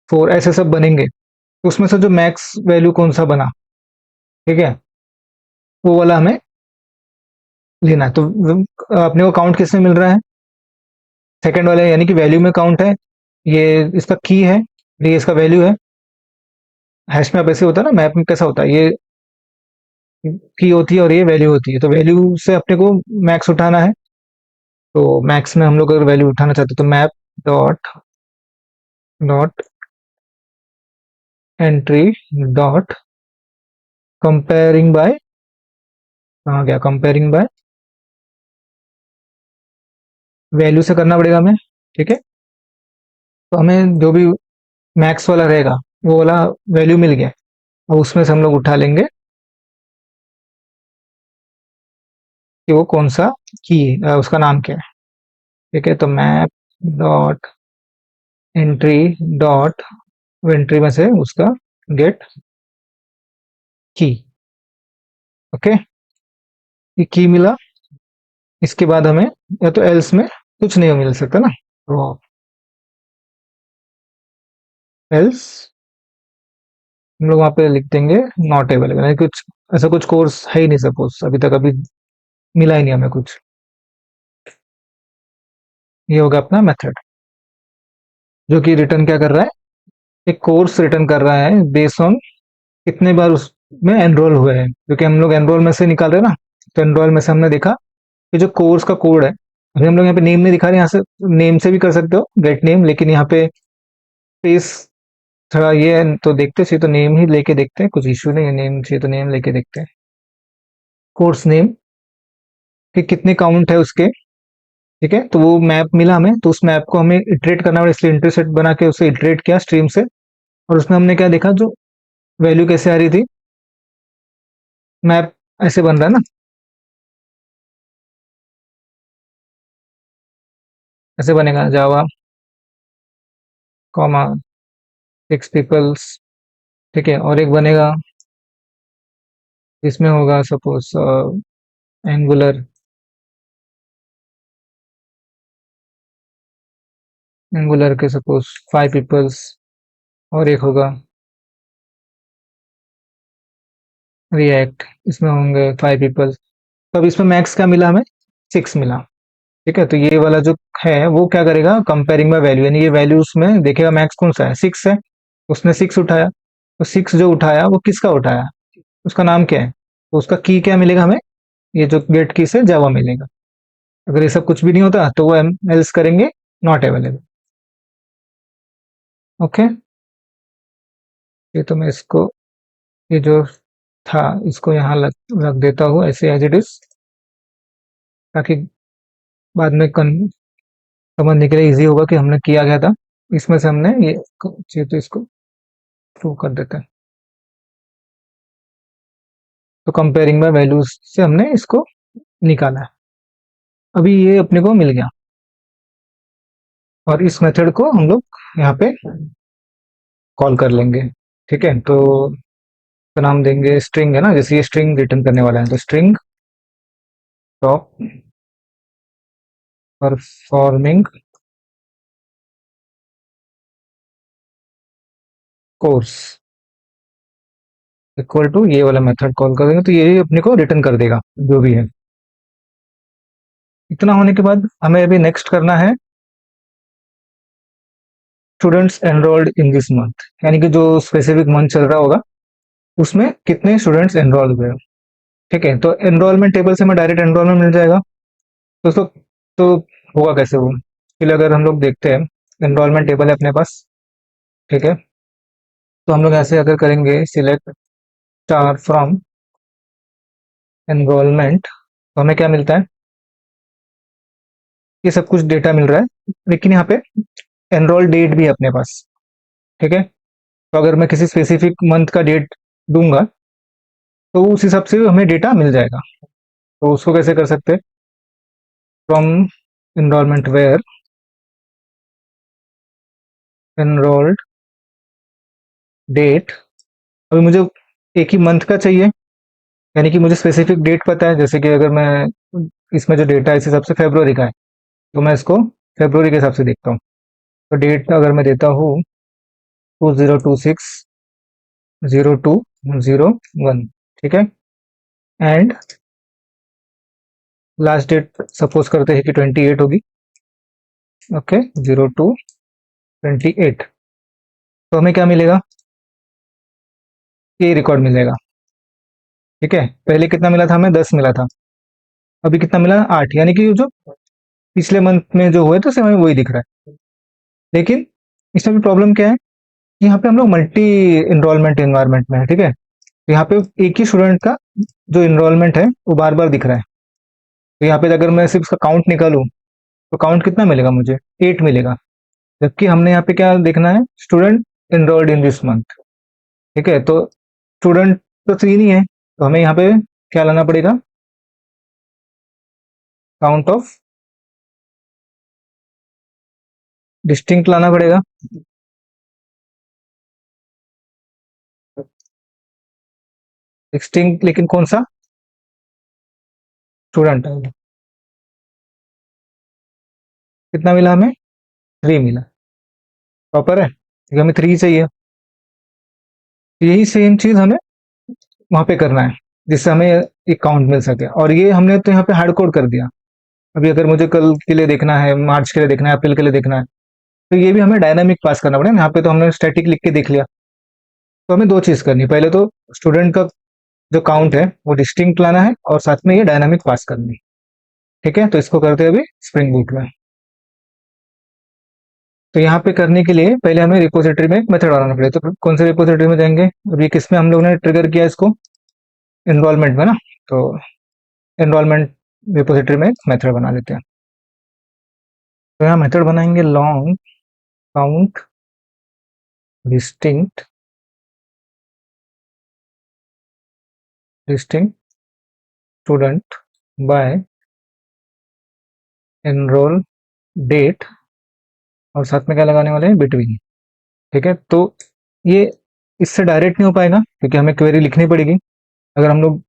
4, ऐसे सब बनेंगे। तो उसमें से जो मैक्स वैल्यू कौन सा बना, ठीक है, वो वाला हमें लेना है। तो अपने को काउंट किसमें मिल रहा है, सेकंड वाले यानी कि वैल्यू में काउंट है। ये इसका की है, ये इसका वैल्यू है। हैश मैप ऐसे होता है ना, मैप में कैसा होता है, ये की होती है और ये वैल्यू होती है। तो वैल्यू से अपने को मैक्स उठाना है। तो मैक्स में हम लोग अगर वैल्यू उठाना चाहते हैं तो map dot dot entry dot comparing by, कहाँ गया कंपेयरिंग बाय, वैल्यू से करना पड़ेगा हमें, ठीक है। तो हमें जो भी मैक्स वाला रहेगा वो वाला वैल्यू मिल गया। और उसमें से हम लोग उठा लेंगे कि वो कौन सा की उसका नाम क्या है, ठीक है। तो map dot entry dot entry में से उसका गेट की, ओके। ये की मिला, इसके बाद हमें या तो एल्स में कुछ नहीं मिल सकता ना, तो एल्स हम लोग वहां पे लिख देंगे नॉट अवेलेबल, यानी कुछ ऐसा कुछ कोर्स है ही नहीं, सपोज अभी तक अभी मिला ही नहीं हमें कुछ। ये होगा अपना मेथड, जो कि रिटर्न क्या कर रहा है, एक कोर्स रिटर्न कर रहा है बेस्ड ऑन कितने बार उसमें एनरोल हुए हैं, क्योंकि हम लोग एनरोल में से निकाल रहे हैं ना। तो एनरोल में से हमने देखा कि जो कोर्स का कोड है अभी हम लोग यहाँ पे नेम नहीं दिखा रहे, यहाँ से नेम से भी कर सकते हो गेट नेम, लेकिन यहाँ पे स्पेस थोड़ा ये है, तो देखते चाहिए तो नेम ही लेके देखते हैं, कुछ इश्यू नहीं है, नेम चाहिए तो नेम लेके देखते हैं। कोर्स नेम कि कितने काउंट है उसके, ठीक है, तो वो मैप मिला हमें, तो उस मैप को हमें इटरेट करना पड़ा, इसलिए इंटरसेट बना के उसे इटरेट किया स्ट्रीम से, और उसमें हमने क्या देखा, जो वैल्यू कैसे आ रही थी, मैप ऐसे बन रहा है ना, ऐसे बनेगा जावा कॉमा 6 पीपल्स, ठीक है, और एक बनेगा जिसमें होगा सपोज एंगुलर, एंगुलर के सपोज 5 पीपल्स, और एक होगा रिएक्ट, इसमें होंगे 5 पीपल्स। तो अब इसमें मैक्स क्या मिला हमें, 6 मिला, ठीक है, तो ये वाला जो है वो क्या करेगा, कंपेयरिंग बाय वैल्यू, यानी ये वैल्यू उसमें देखेगा मैक्स कौन सा है, 6 है, उसने 6 उठाया, तो 6 जो उठाया वो किसका उठाया, उसका नाम क्या है, तो उसका की क्या मिलेगा हमें, ये जो गेट की से जावा मिलेगा। अगर ये सब कुछ भी नहीं होता तो वो एल्स करेंगे नॉट अवेलेबल। ओके, ये तो मैं इसको, ये जो था इसको यहाँ रख देता हूँ ऐसे एज इट इज, ताकि बाद में समझने के लिए इजी होगा कि हमने किया गया था, इसमें से हमने ये चाहिए तो इसको प्रूव कर देते हैं। तो कंपेयरिंग बाय वैल्यूज से हमने इसको निकाला है, अभी ये अपने को मिल गया, और इस मेथड को हम लोग यहाँ पे कॉल कर लेंगे, ठीक है, तो इसका नाम देंगे स्ट्रिंग, है ना, जैसे ये स्ट्रिंग रिटर्न करने वाला है, तो string top performing course equal to ये वाला मेथड कॉल कर देंगे, तो ये अपने को रिटर्न कर देगा जो भी है। इतना होने के बाद हमें अभी नेक्स्ट करना है students enrolled in this month, यानी कि जो स्पेसिफिक मंथ चल रहा होगा उसमें कितने स्टूडेंट्स एनरोल हुए, ठीक है, तो एनरोलमेंट टेबल से हमें डायरेक्ट एनरोलमेंट मिल जाएगा, तो उसको तो होगा कैसे वो, फिर अगर हम लोग देखते हैं एनरोलमेंट टेबल है अपने पास, ठीक है, तो हम लोग ऐसे अगर करेंगे सिलेक्ट स्टार फ्रॉम एनरोलमेंट, तो हमें क्या मिलता है, ये सब कुछ डेटा मिल रहा है, लेकिन यहाँ पे एनरोल डेट भी है अपने पास, ठीक है, तो अगर मैं किसी स्पेसिफिक मंथ का डेट दूंगा तो उस हिसाब से हमें डेटा मिल जाएगा, तो उसको कैसे कर सकते हैं, from enrolment where enrolled date, अभी मुझे एक ही मंथ का चाहिए, यानी कि मुझे स्पेसिफिक डेट पता है, जैसे कि अगर मैं इसमें जो डेटा है इस हिसाब से फेब्रुवरी का है, तो मैं इसको फेब्रुवरी के हिसाब से देखता हूँ, तो डेट अगर मैं देता हूँ 2026 0201, ठीक है, एंड लास्ट डेट सपोज करते हैं कि 28 होगी, ओके, 02/28, तो हमें क्या मिलेगा, ये रिकॉर्ड मिलेगा, ठीक है, पहले कितना मिला था हमें, 10 मिला था, अभी कितना मिला, 8, यानी कि जो पिछले मंथ में जो हुए थे हमें वही दिख रहा है, लेकिन इसमें भी प्रॉब्लम क्या है, यहाँ पे हम लोग मल्टी इनरोलमेंट एनवायरनमेंट में है, ठीक है, तो यहाँ पे एक ही स्टूडेंट का जो इनरोलमेंट है वो बार बार दिख रहा है, तो यहाँ पे अगर मैं सिर्फ उसका काउंट निकालूं तो काउंट कितना मिलेगा मुझे, 8 मिलेगा, जबकि हमने यहाँ पे क्या देखना है, student enrolled in this month, ठीक है, तो स्टूडेंट तो 3 ही है, तो हमें यहाँ पे क्या लाना पड़ेगा, काउंट ऑफ डिस्टिंक्ट लाना पड़ेगा, डिस्टिंक्ट लेकिन कौन सा, स्टूडेंट, कितना मिला हमें, 3 मिला, प्रॉपर है, क्योंकि हमें 3 चाहिए, तो यही सेम चीज हमें वहां पे करना है, जिससे हमें एक काउंट मिल सके, और ये हमने तो यहाँ पे हार्ड कोड कर दिया, अभी अगर मुझे कल के लिए देखना है, मार्च के लिए देखना है, अप्रैल के लिए देखना है, तो ये भी हमें डायनामिक पास करना पड़ेगा, यहाँ पे तो हमने स्टैटिक लिख के देख लिया, तो हमें दो चीज करनी है, पहले तो स्टूडेंट का जो काउंट है वो डिस्टिंक्ट लाना है, और साथ में ये डायनामिक पास करनी है। ठीक है, तो इसको करते हैं अभी स्प्रिंग बूट में। तो यहाँ पे करने के लिए पहले हमें रिपोजिटरी में एक मेथड बनाना पड़ेगा। तो कौन से रिपोजिटरी में जाएंगे? अभी किस में हम लोग ने ट्रिगर किया इसको? एनरोलमेंट में ना। तो एनरोलमेंट रिपोजिटरी में एक मेथड बना लेते हैं। तो यहाँ मेथड बनाएंगे long count distinct distinct student by enrol date, और साथ में क्या लगाने वाले हैं? बिटवीन। ठीक है, तो ये इससे डायरेक्ट नहीं हो पाएगा क्योंकि हमें क्वेरी लिखनी पड़ेगी। अगर हम लोग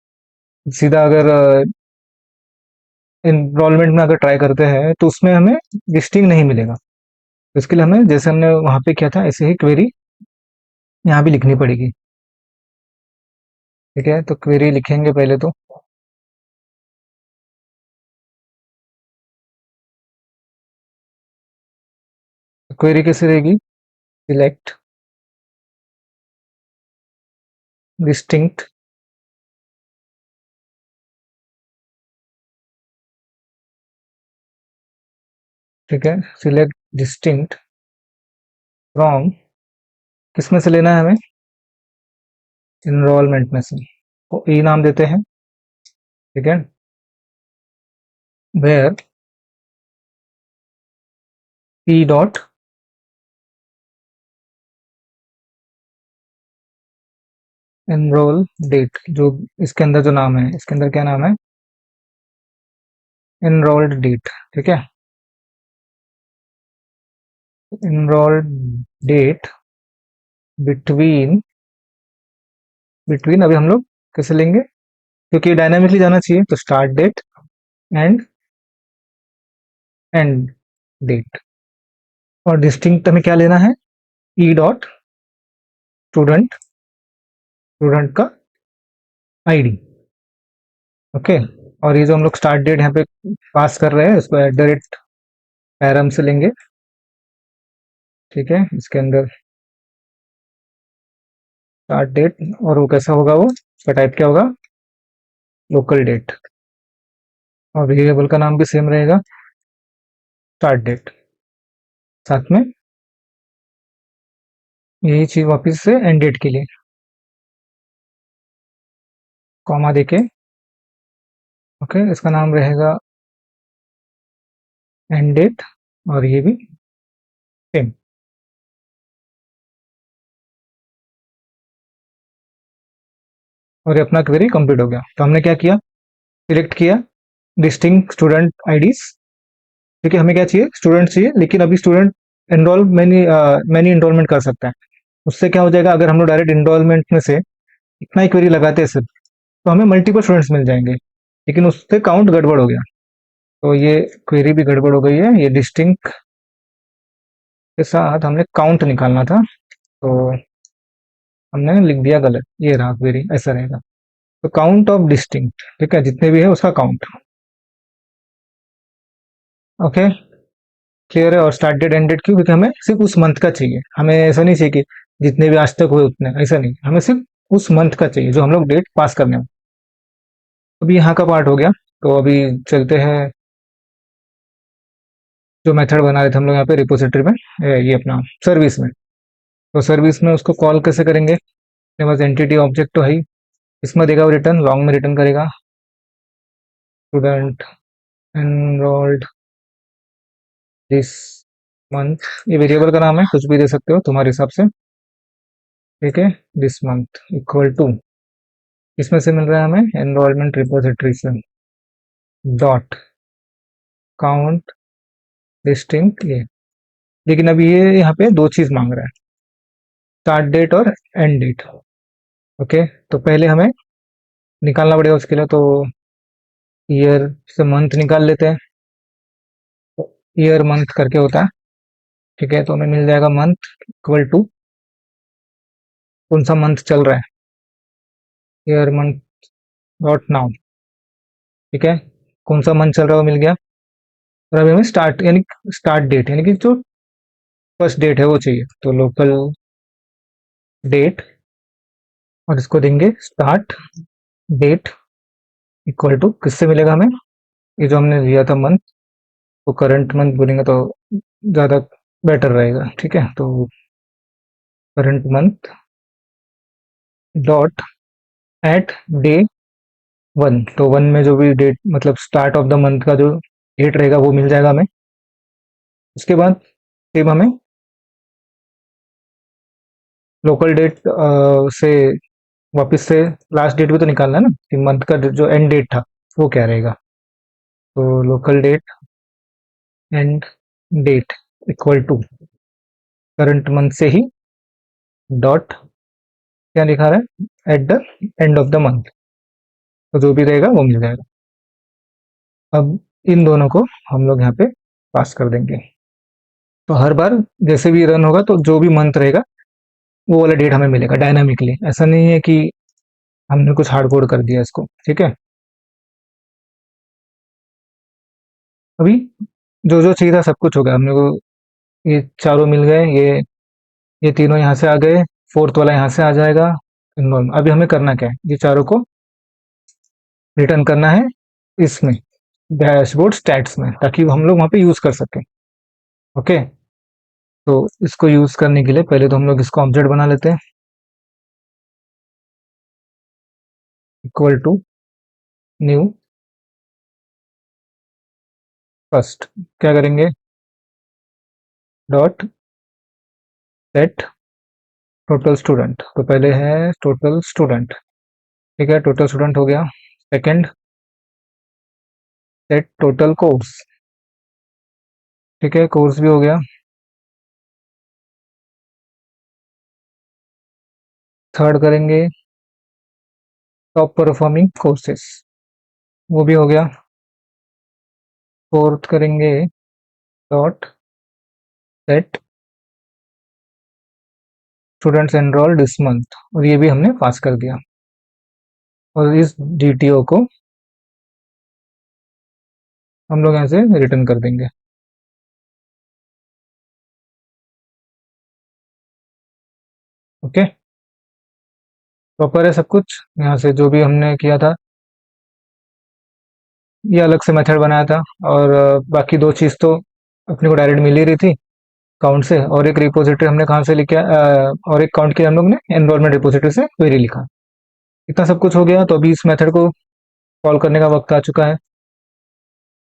सीधा अगर एनरोलमेंट में अगर ट्राई करते हैं तो उसमें हमें डिस्टिंग नहीं मिलेगा। तो इसके लिए हमें जैसे हमने वहां पे किया था ऐसे ही क्वेरी यहाँ भी लिखनी पड़ेगी। ठीक है, तो क्वेरी लिखेंगे पहले। तो क्वेरी कैसे रहेगी? सिलेक्ट डिस्टिंक्ट, ठीक है, सिलेक्ट डिस्टिंक्ट फ्रॉम, किस में से लेना है हमें? इनरोलमेंट में से। तो ई नाम देते हैं। ठीक है, where e dot enrol date, जो इसके अंदर जो नाम है, इसके अंदर क्या नाम है? Enrolled date. ठीक है, एनरोल्ड डेट बिटवीन, बिटवीन अभी हम लोग कैसे लेंगे क्योंकि डायनामिकली जाना चाहिए, तो start date and end date. और डिस्टिंक्ट हमें क्या लेना है? ई डॉट स्टूडेंट, स्टूडेंट का आईडी। ओके, और ये जो हम लोग स्टार्ट डेट यहाँ पे पास कर रहे हैं इसको एट द रेट पैरम से लेंगे। ठीक है, इसके अंदर स्टार्ट डेट, और वो कैसा होगा? वो उसका टाइप क्या होगा? Local date. और वेरिएबल का नाम भी सेम रहेगा, स्टार्ट डेट। साथ में यही चीज वापस से एंड डेट के लिए कॉमा देके। ओके, इसका नाम रहेगा एंड डेट, और ये भी सेम। और ये अपना क्वेरी कंप्लीट हो गया। तो हमने क्या किया? सिलेक्ट किया डिस्टिंक्ट स्टूडेंट आईडीज। ठीक है, हमें क्या चाहिए? स्टूडेंट चाहिए, लेकिन अभी student enrol many many enrolment कर सकता है। उससे क्या हो जाएगा? अगर हम लोग डायरेक्ट एनरोलमेंट में से इतना ही क्वेरी लगाते हैं सिर्फ, तो हमें मल्टीपल स्टूडेंट्स मिल जाएंगे, लेकिन उससे काउंट गड़बड़ हो गया। तो ये क्वेरी भी गड़बड़ हो गई है। ये डिस्टिंक्ट के साथ हमने काउंट निकालना था, तो हमने लिख दिया गलत। ये रहा क्वेरी, ऐसा रहेगा। तो काउंट ऑफ डिस्टिंक्ट, ठीक है, जितने भी है उसका काउंट। ओके, क्लियर है। और स्टार्ट डेट एंड डेट क्यों? क्योंकि हमें सिर्फ उस मंथ का चाहिए। हमें ऐसा नहीं चाहिए कि जितने भी आज तक हुए उतने, ऐसा नहीं, हमें सिर्फ उस मंथ का चाहिए जो हम लोग डेट पास करने में। अभी यहाँ का पार्ट हो गया। तो अभी चलते हैं जो मेथड बना रहे थे हम लोग यहाँ पे रिपोजिटरी में, ये अपना सर्विस में। तो सर्विस में उसको कॉल कैसे करेंगे? मेरे पास एंटिटी ऑब्जेक्ट तो है ही। इसमें देगा वो रिटर्न, लॉन्ग में रिटर्न करेगा स्टूडेंट एनरोल्ड दिस मंथ। ये वेरिएबल का नाम है, कुछ भी दे सकते हो तुम्हारे हिसाब से। ठीक है, दिस मंथ इक्वल टू, इसमें से मिल रहा है हमें एनरोलमेंट रिपोजिटरी से डॉट काउंट डिस्टिंक्ट ये। लेकिन अभी ये यहाँ पे दो चीज मांग रहा है, स्टार्ट डेट और एंड डेट। ओके, तो पहले हमें निकालना पड़ेगा उसके लिए। तो ईयर से मंथ निकाल लेते हैं। तो ईयर मंथ करके होता है। ठीक है, तो हमें मिल जाएगा मंथ इक्वल टू कौन सा मंथ चल रहा है, ईयर मंथ डॉट नाउ। ठीक है, कौन सा मंथ चल रहा है वो मिल गया। और अभी हमें स्टार्ट यानी स्टार्ट डेट यानी कि जो फर्स्ट डेट है वो चाहिए। तो लोकल डेट, और इसको देंगे स्टार्ट डेट इक्वल टू, किससे मिलेगा हमें? ये जो हमने लिया था मंथ, वो करंट मंथ बोलेंगे तो ज़्यादा बेटर रहेगा, ठीक है। तो current month dot at day one, तो वन में जो भी डेट मतलब स्टार्ट ऑफ द मंथ का जो डेट रहेगा वो मिल जाएगा हमें। उसके बाद सेम हमें लोकल डेट से वापस से लास्ट डेट भी तो निकालना है ना, कि मंथ का जो एंड डेट था वो क्या रहेगा। तो local date end date equal to current month से ही डॉट क्या लिखा रहा है, at the end of the month, तो जो भी रहेगा वो मिल जाएगा। अब इन दोनों को हम लोग यहाँ पे पास कर देंगे। तो हर बार जैसे भी रन होगा तो जो भी मंथ रहेगा वो वाला डेट हमें मिलेगा डायनामिकली। ऐसा नहीं है कि हमने कुछ हार्ड कोड कर दिया इसको, ठीक है। अभी जो जो चाहिए था सब कुछ हो गया हमने को, ये चारों मिल गए, ये तीनों यहाँ से आ गए, फोर्थ वाला यहाँ से आ जाएगा। अभी हमें करना क्या है, ये चारों को रिटर्न करना है इसमें डैशबोर्ड स्टैट्स में, ताकि हम लोग वहाँ पे यूज कर सकें। ओके, तो इसको यूज करने के लिए पहले तो हम लोग इसको ऑब्जेक्ट बना लेते हैं, इक्वल टू न्यू फर्स्ट। क्या करेंगे, डॉट सेट टोटल स्टूडेंट, तो पहले है टोटल स्टूडेंट, ठीक है, टोटल स्टूडेंट हो गया। सेकंड सेट टोटल कोर्स, ठीक है, कोर्स भी हो गया। थर्ड करेंगे टॉप परफॉर्मिंग कोर्सेस, वो भी हो गया। फोर्थ करेंगे dot set students enrolled this month, और ये भी हमने पास कर दिया। और इस डीटीओ को हम लोग यहाँ से रिटर्न कर देंगे। ओके, प्रॉपर है सब कुछ। यहाँ से जो भी हमने किया था, ये अलग से मेथड बनाया था, और बाकी दो चीज़ तो अपने को डायरेक्ट मिल ही रही थी काउंट से, और एक रिपोजिटरी हमने कहाँ से लिखा, और एक काउंट किया हम लोग ने एनरोलमेंट रिपोजिटरी से क्वेरी लिखा। इतना सब कुछ हो गया, तो अभी इस मेथड को कॉल करने का वक्त आ चुका है।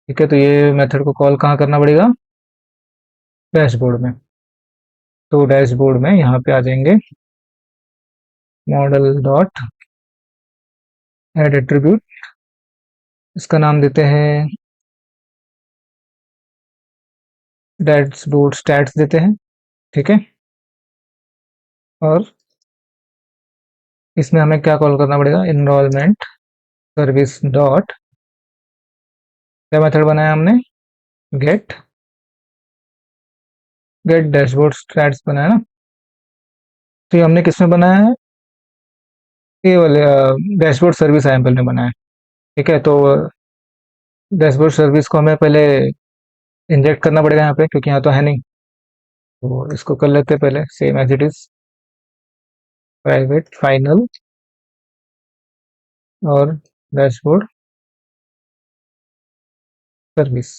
ठीक है, तो ये मेथड को कॉल कहाँ करना पड़ेगा, डैशबोर्ड में। तो डैशबोर्ड में यहाँ पे आ जाएंगे, मॉडल डॉट एड एट्रीब्यूट, इसका नाम देते हैं डैशबोर्ड स्टैट्स देते हैं, ठीक है। और इसमें हमें क्या कॉल करना पड़ेगा, इनरोलमेंट सर्विस डॉट, क्या मेथड बनाया हमने, गेट गेट डैशबोर्ड स्टैट्स बनाया ना। तो ये हमने किसमें बनाया है, ये वाले डैशबोर्ड सर्विस एम्पल में बनाया है। ठीक है, तो डैशबोर्ड सर्विस को हमें पहले इंजेक्ट करना पड़ेगा यहाँ पे, क्योंकि यहाँ तो है नहीं। तो इसको कर लेते हैं पहले same as it is, private final और डैशबोर्ड सर्विस।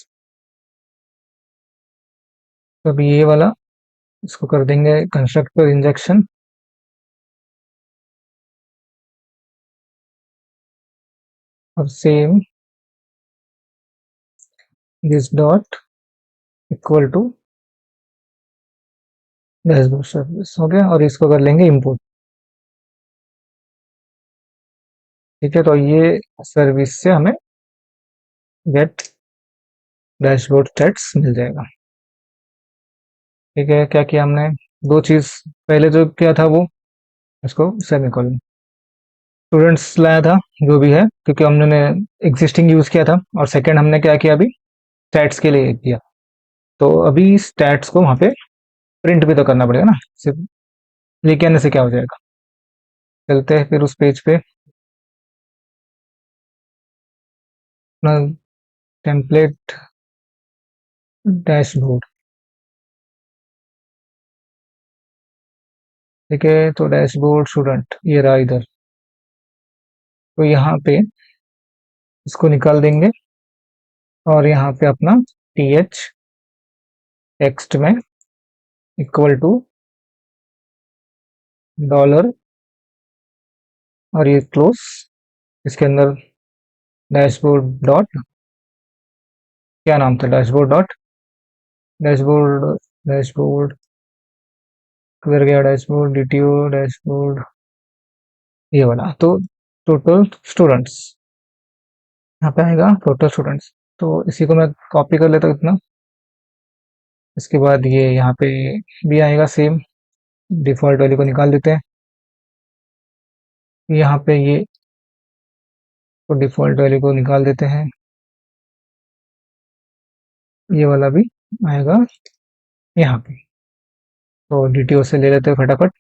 तो अभी ये वाला इसको कर देंगे कंस्ट्रक्टर इंजेक्शन, और same this dot equal to dashboard service हो गया, और इसको कर लेंगे इंपोर्ट। ठीक है, तो ये सर्विस से हमें गेट डैशबोर्ड स्टेट्स मिल जाएगा। ठीक है, क्या किया हमने, दो चीज पहले जो किया था वो, इसको सेमीकोलन स्टूडेंट्स लाया था जो भी है, क्योंकि हमने एग्जिस्टिंग यूज किया था। और सेकंड हमने क्या किया, अभी स्टैट्स के लिए किया। तो अभी स्टैट्स को वहाँ पे प्रिंट भी तो करना पड़ेगा ना, सिर्फ लेके आने से क्या हो जाएगा। चलते हैं फिर उस पेज पे, अपना टेम्पलेट डैशबोर्ड। ठीक है, तो डैशबोर्ड स्टूडेंट ये रहा इधर। तो यहाँ पे इसको निकाल देंगे, और यहाँ पे अपना th टेक्स्ट में इक्वल टू डॉलर और ये क्लोज, इसके अंदर डैशबोर्ड डॉट, क्या नाम था, डैशबोर्ड डॉट, डैशबोर्ड, डैशबोर्ड किधर गया, डैशबोर्ड डीटीओ डैशबोर्ड, ये वाला। तो टोटल स्टूडेंट्स यहाँ पे आएगा, टोटल स्टूडेंट्स। तो इसी को मैं कॉपी कर लेता हूँ इतना। इसके बाद ये यहाँ पे भी आएगा सेम, डिफॉल्ट वैल्यू को निकाल देते हैं। यहाँ पे ये तो डिफॉल्ट वैल्यू को निकाल देते हैं, ये वाला भी आएगा यहाँ पे। तो डीटीओ से ले लेते हैं फटाफट,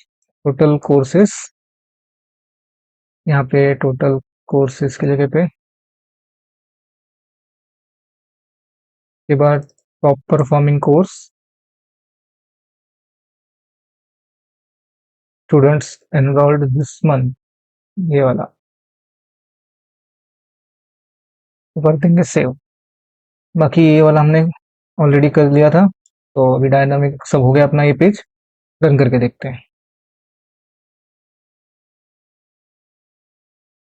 टोटल कोर्सेस, यहाँ पे टोटल कोर्सेस की जगह पे, के बाद top performing course, students enrolled this month, ये वाला। तो कर देंगे सेव। बाकी ये वाला हमने ऑलरेडी कर लिया था, तो अभी डायनामिक सब हो गया अपना ये पेज। रन करके देखते हैं।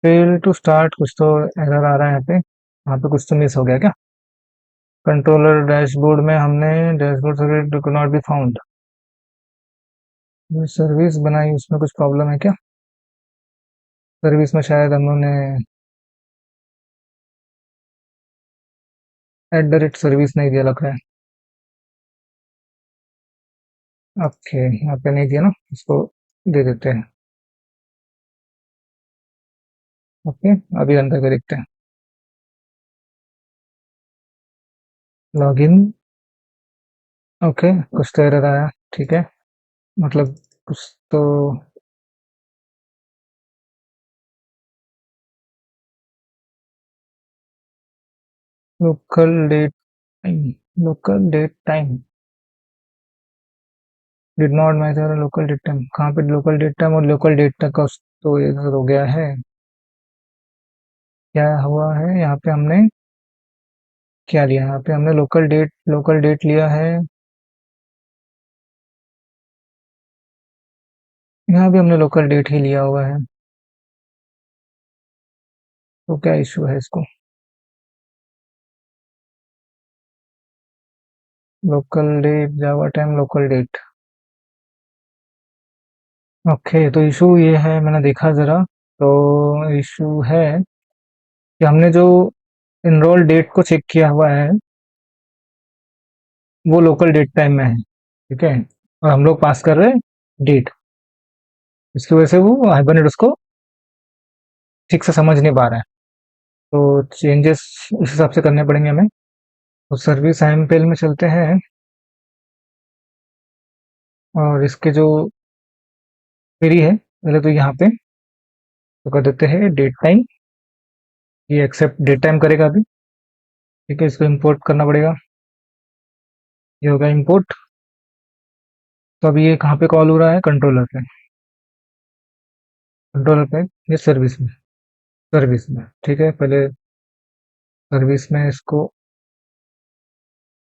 फेल टू स्टार्ट, कुछ तो एरर आ रहा है यहाँ पे कुछ तो मिस हो गया क्या। कंट्रोलर डैशबोर्ड में हमने dashboard service could not be found, service बनाई उसमें कुछ प्रॉब्लम है क्या। सर्विस में शायद हम लोगोने @सर्विस नहीं दिया लग रहा है। ओके, यहाँ पे नहीं दिया ना, इसको दे देते हैं। ओके, अभी रन करके देखते हैं। लॉगिन, ओके, कुछ तो एरर आया, ठीक है, मतलब कुछ तो local date time, local date time did not matter, local date time कहाँ पे, लोकल डेट टाइम और लोकल डेट तक का तो एरर हो गया है। क्या हुआ है यहाँ पे, हमने क्या लिया, यहाँ पे हमने लोकल डेट लिया है, यहाँ भी हमने लोकल डेट ही लिया हुआ है। तो क्या इशू है इसको, लोकल डेट जावा टाइम लोकल डेट। ओके, तो इशू ये है, मैंने देखा जरा, तो इशू है कि हमने जो इनरोल डेट को चेक किया हुआ है वो लोकल डेट टाइम में है, ठीक है, और हम लोग पास कर रहे हैं डेट, इसकी वजह से वो हाइबरनेट उसको ठीक से समझ नहीं पा रहा है। तो चेंजेस उस हिसाब से करने पड़ेंगे हमें। तो सर्विस आईएमपीएल में चलते हैं, और इसके जो क्वेरी है पहले तो यहाँ पे तो कर देते हैं डेट टाइम, ये एक्सेप्ट डेट टाइम करेगा अभी, ठीक है, इसको इंपोर्ट करना पड़ेगा, ये होगा इंपोर्ट। तो अभी ये कहाँ पे कॉल हो रहा है, कंट्रोलर पे, कंट्रोलर पे, ये सर्विस में, ठीक है, पहले सर्विस में इसको,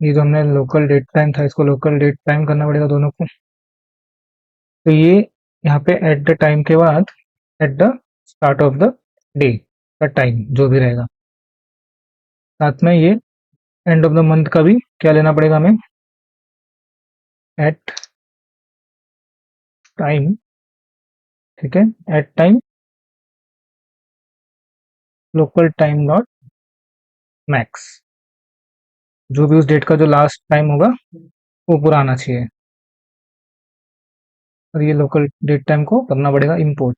ये जो हमने लोकल डेट टाइम था इसको लोकल डेट टाइम करना पड़ेगा दोनों को। तो ये यहाँ पे एट द टाइम के बाद at the start of the day का टाइम जो भी रहेगा, साथ में ये एंड ऑफ द मंथ का भी क्या लेना पड़ेगा हमें, एट टाइम, ठीक है, at time local time dot max, जो भी उस डेट का जो लास्ट टाइम होगा वो पूरा आना चाहिए, और ये लोकल डेट टाइम को करना पड़ेगा इंपोर्ट,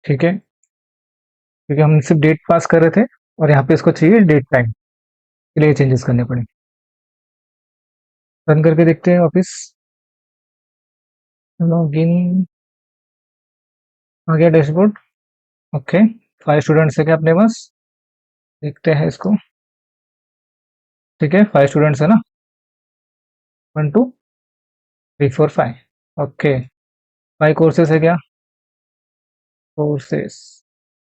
ठीक है, क्योंकि हम सिर्फ डेट पास कर रहे थे और यहाँ पे इसको चाहिए डेट टाइम, के लिए चेंजेस करने पड़े। रन करके देखते हैं वापिस, लॉगिन, आ गया डैशबोर्ड। ओके, 5 स्टूडेंट्स है क्या अपने पास, देखते हैं इसको, ठीक है, 5 स्टूडेंट्स है ना, 1 2 3 4 5, ओके, 5 कोर्सेस है क्या, कोर्सेस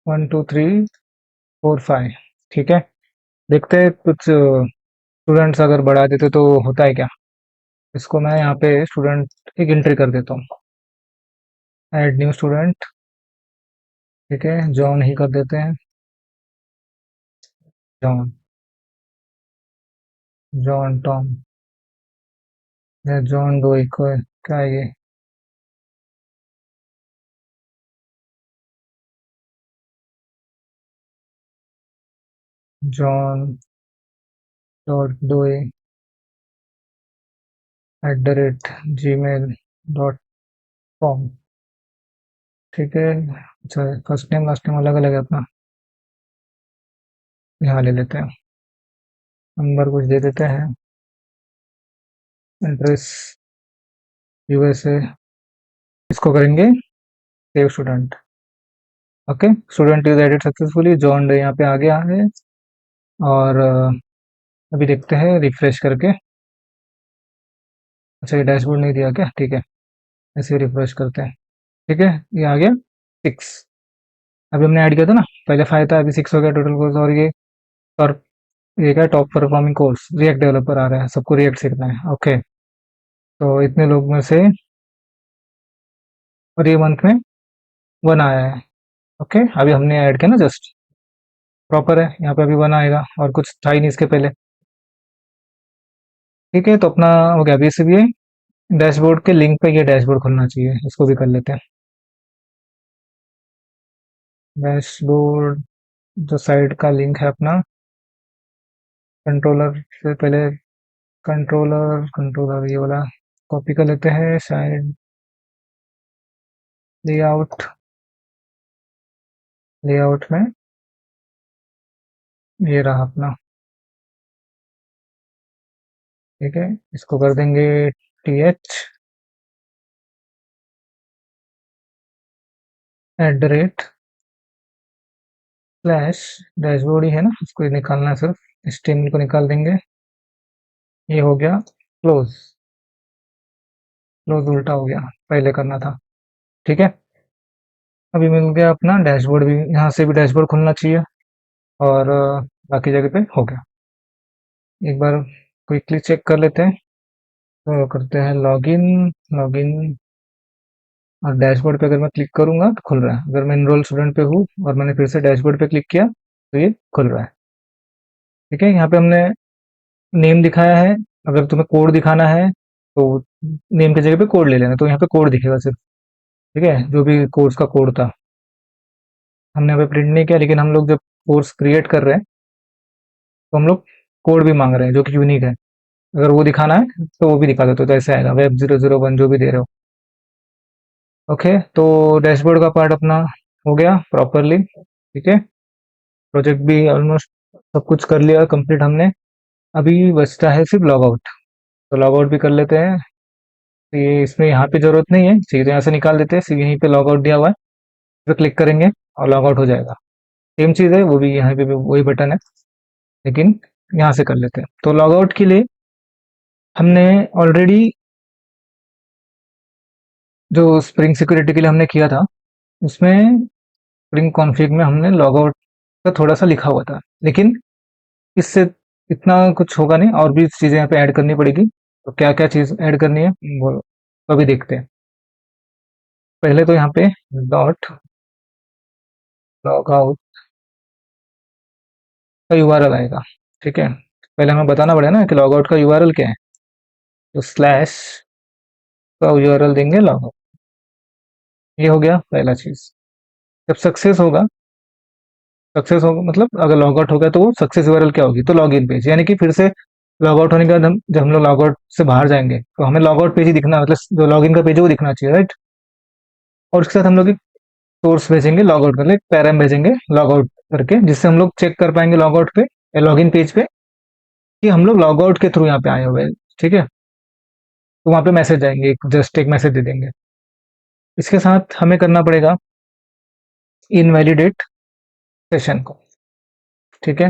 1 2 3 4 5, ठीक है, देखते हैं कुछ स्टूडेंट्स अगर बढ़ा देते तो होता है क्या। इसको मैं यहाँ पे स्टूडेंट एक एंट्री कर देता हूँ, ऐड न्यू स्टूडेंट। ठीक है, जॉन ही कर देते हैं, जॉन, जॉन टॉम या जॉन डो को क्या है ये, जॉन डॉट डोए @gmail.com। ठीक है, अच्छा फर्स्ट नेम लास्ट नेम अलग अलग है अपना, यहाँ ले लेते हैं, नंबर कुछ दे देते हैं, एड्रेस यूएसए, इसको करेंगे save student. Okay, student is added successfully, John Doe यहाँ पे आ गया है। और अभी देखते हैं रिफ्रेश करके। अच्छा, ये डैशबोर्ड नहीं दिया क्या, ठीक है, ऐसे रिफ्रेश करते हैं। ठीक है, ये आ गया 6। अभी हमने ऐड किया था ना, पहले 5 था, अभी 6 हो गया टोटल कोर्स। और और ये क्या, top performing course React developer आ रहा है, सबको रिएक्ट सीखना है। ओके, तो इतने लोग में से, और ये मंथ में 1 आया है। ओके, अभी हमने ऐड किया ना, जस्ट प्रॉपर है, यहाँ पे अभी 1 आएगा, और कुछ था ही नहीं इसके पहले। ठीक है, तो अपना हो गया। अभी इसे भी डैशबोर्ड के लिंक पे ये डैशबोर्ड खुलना चाहिए, इसको भी कर लेते हैं। डैशबोर्ड जो साइड का लिंक है अपना, कंट्रोलर से पहले, कंट्रोलर कंट्रोलर ये वाला कॉपी कर लेते हैं, शायद लेआउट, लेआउट में ये रहा अपना। ठीक है, इसको कर देंगे th @ डैशबोर्ड ही है ना, इसको निकालना है, सिर्फ HTML को निकाल देंगे। ये हो गया क्लोज, क्लोज उल्टा हो गया, पहले करना था। ठीक है, अभी मिल गया अपना डैशबोर्ड भी, यहाँ से भी डैशबोर्ड खुलना चाहिए। और बाकी जगह पे हो गया। एक बार क्विकली चेक कर लेते हैं, तो करते हैं लॉगिन, लॉगिन, और डैशबोर्ड पे अगर मैं क्लिक करूंगा तो खुल रहा है। अगर मैं इनरोल स्टूडेंट पे हूँ और मैंने फिर से डैशबोर्ड पे क्लिक किया तो ये खुल रहा है। ठीक है, यहाँ पे हमने नेम दिखाया है, अगर तुम्हें कोड दिखाना है तो नेम की जगह पे कोड ले लेना, तो यहाँ पे कोड दिखेगा सिर्फ। ठीक है, जो भी कोर्स का कोड था हमने यहाँ पे प्रिंट नहीं किया, लेकिन हम लोग जब कोर्स क्रिएट कर रहे हैं तो हम लोग कोड भी मांग रहे हैं जो कि यूनिक है। अगर वो दिखाना है तो वो भी दिखा देते, तो ऐसे आएगा web 001 जो भी दे रहे हो। ओके, तो डैशबोर्ड का पार्ट अपना हो गया प्रॉपरली। ठीक है, प्रोजेक्ट भी ऑलमोस्ट सब कुछ कर लिया कंप्लीट हमने। अभी बचता है सिर्फ लॉग आउट, तो लॉग आउट भी कर लेते हैं। तो ये इसमें यहाँ पे जरूरत नहीं है, चाहिए तो यहाँ से निकाल देते हैं, सिर्फ यहीं पे लॉग आउट दिया हुआ है, इस पर क्लिक करेंगे और लॉग आउट हो जाएगा। सेम चीज़ है, वो भी यहाँ पे भी वही बटन है, लेकिन यहाँ से कर लेते हैं। तो लॉग आउट के लिए हमने ऑलरेडी जो स्प्रिंग सिक्योरिटी के लिए हमने किया था, उसमें स्प्रिंग कॉन्फ़िग में हमने लॉग आउट का थोड़ा सा लिखा हुआ था, लेकिन इससे इतना कुछ होगा नहीं, और भी चीज़ें यहाँ पे ऐड करनी पड़ेगी। तो क्या क्या चीज़ ऐड करनी है वो अभी देखते हैं। पहले तो यहाँ पे डॉट लॉग आउट का यूआरएल आएगा। ठीक है, पहले हमें बताना पड़ेगा ना कि लॉग आउट का यूआरएल क्या है, तो स्लैश का यूआरएल देंगे लॉग आउट। ये हो गया पहला चीज़। जब सक्सेस होगा मतलब अगर लॉग आउट हो गया तो वो सक्सेस यूआरएल क्या होगी, तो लॉग इन पेज, यानी कि फिर से लॉग आउट होने के बाद जब हम लोग लॉग आउट से बाहर जाएंगे तो हमें लॉग आउट पेज ही दिखना, मतलब जो लॉग इन का पेज है वो दिखना चाहिए, राइट। और उसके साथ हम लोग एक सोर्स भेजेंगे, लॉग आउट कर ले पैराम भेजेंगे लॉग आउट करके, जिससे हम लोग चेक कर पाएंगे लॉग आउट पे या लॉग इन पेज पे कि हम लोग लॉग आउट के थ्रू यहाँ पे आए हुए हैं। ठीक है, तो वहाँ पे मैसेज आएंगे, जस्ट एक मैसेज दे देंगे। इसके साथ हमें करना पड़ेगा इनवैलिडेट सेशन को। ठीक है,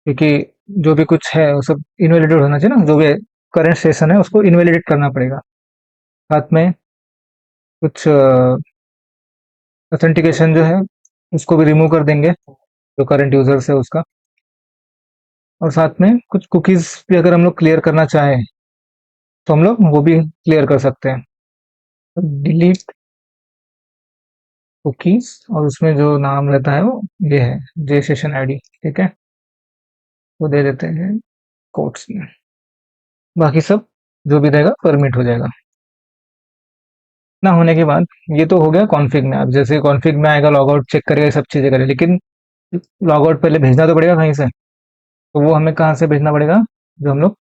क्योंकि जो भी कुछ है वो सब इनवैलिडेट होना चाहिए ना, जो भी करंट सेशन है उसको इनवैलिडेट करना पड़ेगा। साथ में कुछ ऑथेंटिकेशन जो है उसको भी रिमूव कर देंगे। जो करंट यूजर्स है उसका। और साथ में कुछ कुकीज भी अगर हम लोग क्लियर करना चाहें तो हम लोग वो भी क्लियर कर सकते हैं। तो डिलीट कुकीज, और उसमें जो नाम रहता है वो ये है जे सेशन आईडी, ठीक है, वो दे देते हैं कोट्स में। बाकी सब जो भी रहेगा परमिट हो जाएगा। ना होने के बाद ये तो हो गया कॉन्फ़िग में। अब जैसे कॉन्फ़िग में आएगा, लॉग आउट चेक करेगा, ये सब चीजें करेगा, लेकिन लॉग आउट पहले भेजना तो पड़ेगा कहीं से। तो वो हमें कहाँ से भेजना पड़ेगा, जो हम लोग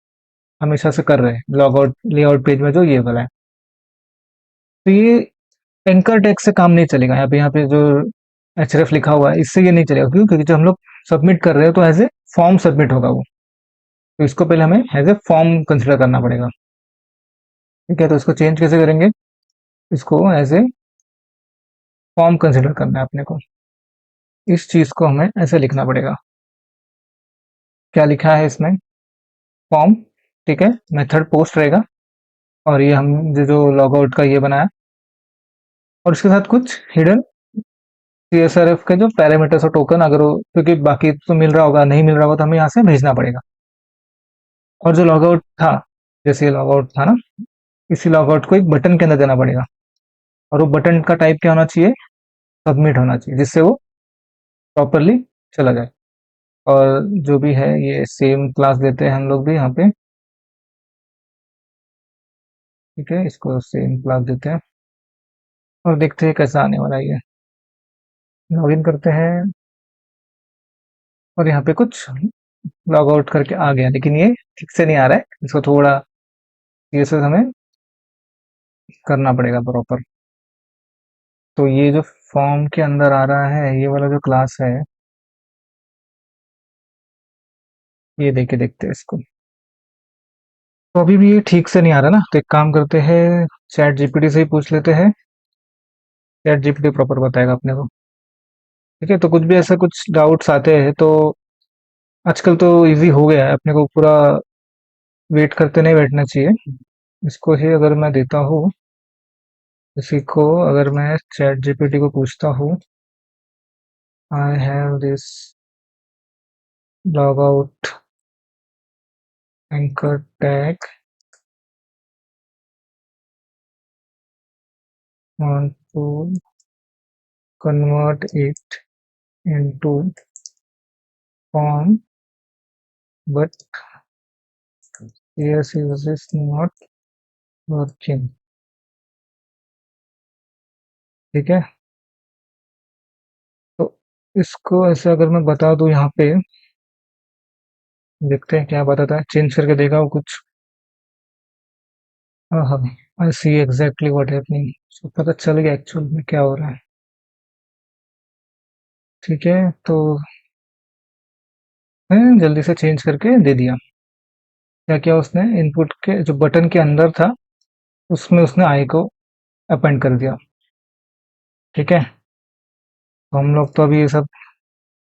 हमेशा से कर रहे हैं लॉग आउट लेआउट पेज में, जो ये वाला है। तो ये एंकर टैग से काम नहीं चलेगा। यहाँ पे जो href लिखा हुआ है इससे ये नहीं चलेगा। क्यों? क्योंकि जब हम लोग सबमिट कर रहे हो तो एज ए फॉर्म सबमिट होगा वो। तो इसको पहले हमें एज ए फॉर्म कंसिडर करना पड़ेगा। ठीक है, तो इसको चेंज कैसे करेंगे, इसको एज ए फॉर्म कंसिडर करना है अपने को। इस चीज को हमें ऐसे लिखना पड़ेगा। क्या लिखा है इसमें, फॉर्म, ठीक है, मेथड पोस्ट रहेगा, और ये हम जो लॉग आउट का ये बनाया, और इसके साथ कुछ हिडन सीएसआरएफ के जो पैरामीटर्स और टोकन, अगर वो, क्योंकि बाकी तो मिल रहा होगा, नहीं मिल रहा होगा तो हमें यहाँ से भेजना पड़ेगा। और जो लॉग आउट था, जैसे ये लॉग आउट था ना, इसी लॉग आउट को एक बटन के अंदर देना पड़ेगा, और वो बटन का टाइप क्या होना चाहिए, सबमिट होना चाहिए, जिससे वो प्रॉपरली चला जाए। और जो भी है ये सेम क्लास देते हैं हम लोग भी यहाँ पे, ठीक है, इसको सेम क्लास देते हैं, और देखते हैं कैसा आने वाला है ये। लॉगिन करते हैं, और यहाँ पे कुछ लॉग आउट करके आ गया, लेकिन ये ठीक से नहीं आ रहा है, इसको थोड़ा सीएसएस हमें करना पड़ेगा प्रॉपर। तो ये जो फॉर्म के अंदर आ रहा है, ये वाला जो क्लास है, ये देके देखते हैं इसको। तो अभी भी ये ठीक से नहीं आ रहा ना, तो एक काम करते हैं, चैट जीपीटी से ही पूछ लेते हैं। चैट जीपीटी प्रॉपर बताएगा अपने को। ठीक है, तो कुछ भी ऐसा कुछ डाउट्स आते हैं तो आजकल तो इजी हो गया है, अपने को पूरा वेट करते नहीं बैठना चाहिए। इसको ही अगर मैं देता हूँ, इसी को अगर मैं चैट जीपीटी को पूछता हूँ, I have this log out anchor tag, want to convert it into form, but CSS is not working। ठीक है, तो इसको ऐसे अगर मैं बता दूं, यहाँ पे देखते हैं क्या बताता है, चेंज करके देखा वो कुछ। हाँ हाँ, आई सी एग्जैक्टली व्हाट हैपनिंग, तो पता चल गया एक्चुअल में क्या हो रहा है। ठीक है, तो मैंने जल्दी से चेंज करके दे दिया। क्या किया उसने, इनपुट के जो बटन के अंदर था उसमें उसने आई को अपेंड कर दिया। ठीक है, तो हम लोग तो अभी ये सब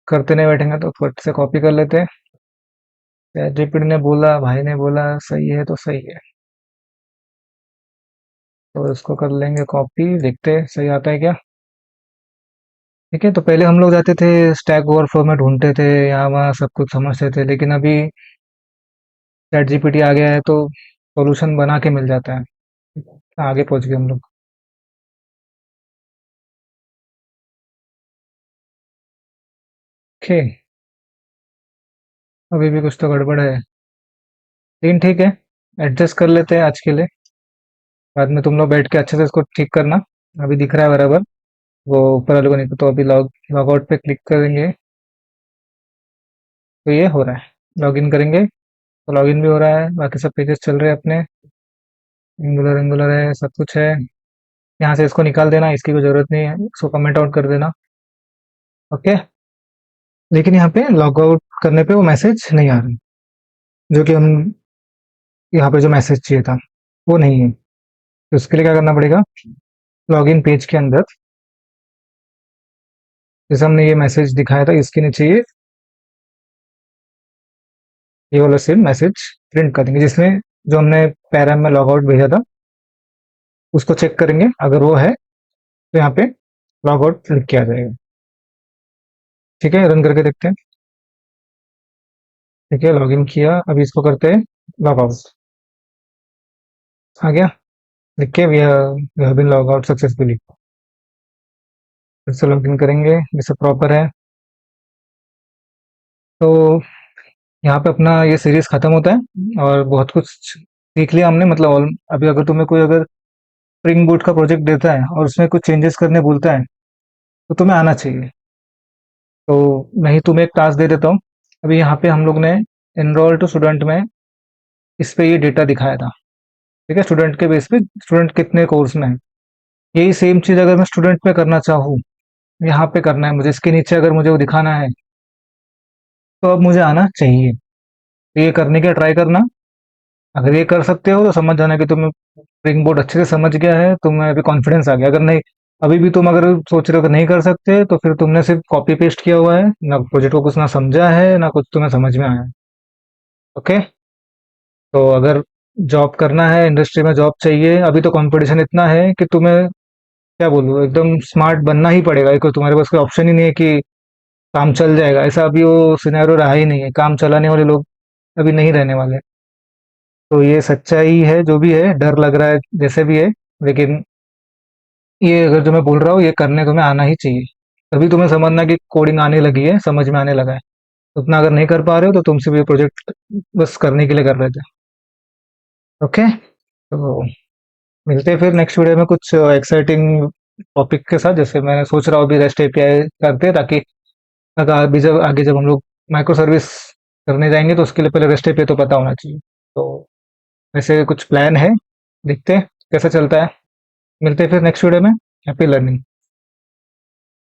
करते नहीं बैठेंगे, तो फट से कॉपी कर लेते हैं। चैटजीपीटी ने बोला, भाई ने बोला सही है तो सही है, तो इसको कर लेंगे कॉपी, देखते हैं सही आता है क्या। ठीक है, तो पहले हम लोग जाते थे स्टैक ओवरफ्लो में, ढूंढते थे यहाँ वहाँ सब कुछ समझते थे, लेकिन अभी चैट जीपीटी आ गया है तो सॉल्यूशन बना के मिल जाता है। आगे पहुंच गए हम लोग। ओके, अभी भी कुछ तो गड़बड़ है, लेकिन ठीक है, एडजस्ट कर लेते हैं आज के लिए। बाद में तुम लोग बैठ के अच्छे से इसको ठीक करना। अभी दिख रहा है बराबर, वो ऊपर वाले को नहीं, तो अभी लॉग आउट पे क्लिक करेंगे तो ये हो रहा है, लॉग इन करेंगे तो लॉगिन भी हो रहा है, बाकी सब पेजेस चल रहे हैं अपने, एंगुलर एंगुलर है, सब कुछ है। यहाँ से इसको निकाल देना, इसकी कोई जरूरत नहीं है, इसको कमेंट आउट कर देना। ओके, लेकिन यहाँ पे लॉग आउट करने पे वो मैसेज नहीं आ रहा, जो कि हम यहाँ पे जो मैसेज चाहिए था वो नहीं है। तो उसके लिए क्या करना पड़ेगा, लॉगिन पेज के अंदर जैसे हमने ये मैसेज दिखाया था, इसके नीचे ये वाला सेम मैसेज प्रिंट कर देंगे, जिसमें जो हमने पैरा में लॉग आउट भेजा था उसको चेक करेंगे, अगर वो है तो यहाँ पे लॉग आउट लिख के आ जाएगा। ठीक है, रन करके देखते हैं। ठीक है, लॉगिन किया, अभी इसको करते हैं लॉग आउट। आ गया, लिख के we have been log out successfully. फिर से लॉगिन करेंगे, ये सब प्रॉपर है। तो यहाँ पे अपना ये सीरीज खत्म होता है और बहुत कुछ सीख लिया हमने, मतलब अभी अगर तुम्हें कोई अगर स्प्रिंग बूट का प्रोजेक्ट देता है और उसमें कुछ चेंजेस करने बोलता है तो तुम्हें आना चाहिए। तो मैं ही तुम्हें एक टास्क दे देता हूँ। अभी यहाँ पे हम लोग ने एनरोल टू स्टूडेंट में इस पे ये डेटा दिखाया था। ठीक है, स्टूडेंट के बेस पे स्टूडेंट कितने कोर्स में है। यही सेम चीज अगर मैं स्टूडेंट पे करना चाहूँ, यहाँ पे करना है मुझे, इसके नीचे अगर मुझे वो दिखाना है, तो अब मुझे आना चाहिए। तो ये करने के ट्राई करना। अगर ये कर सकते हो तो समझ जाना कि तुम्हें स्प्रिंग बोर्ड अच्छे से समझ गया है, तुम्हें अभी कॉन्फिडेंस आ गया। अगर नहीं, अभी भी तुम अगर सोच रहे हो कि नहीं कर सकते, तो फिर तुमने सिर्फ कॉपी पेस्ट किया हुआ है, ना प्रोजेक्ट को कुछ ना समझा है, ना कुछ तुम्हें समझ में आया है। ओके। तो अगर जॉब करना है, इंडस्ट्री में जॉब चाहिए, अभी तो कंपटीशन इतना है कि तुम्हें क्या बोलूँ, एकदम स्मार्ट बनना ही पड़ेगा। कोई तुम्हारे पास कोई ऑप्शन ही नहीं है कि काम चल जाएगा, ऐसा अभी वो सिनेरियो रहा ही नहीं है। काम चलाने वाले लोग अभी नहीं रहने वाले। तो ये सच्चाई है, जो भी है, डर लग रहा है जैसे भी है, लेकिन ये अगर जो मैं बोल रहा हूँ ये करने तुम्हें आना ही चाहिए। तभी तुम्हें समझना कि कोडिंग आने लगी है, समझ में आने लगा है। उतना अगर नहीं कर पा रहे हो तो तुमसे भी प्रोजेक्ट बस करने के लिए कर रहे थे। ओके। तो मिलते हैं फिर नेक्स्ट वीडियो में कुछ एक्साइटिंग टॉपिक के साथ। जैसे मैं सोच रहा हूँ अभी रेस्ट एपीआई करते हैं, ताकि अगर अभी जब आगे जब हम लोग माइक्रो सर्विस करने जाएंगे तो उसके लिए पहले रेस्ट एपीआई तो पता होना चाहिए। तो ऐसे कुछ प्लान है, देखते हैं कैसा चलता है। मिलते हैं फिर नेक्स्ट वीडियो में। Happy learning.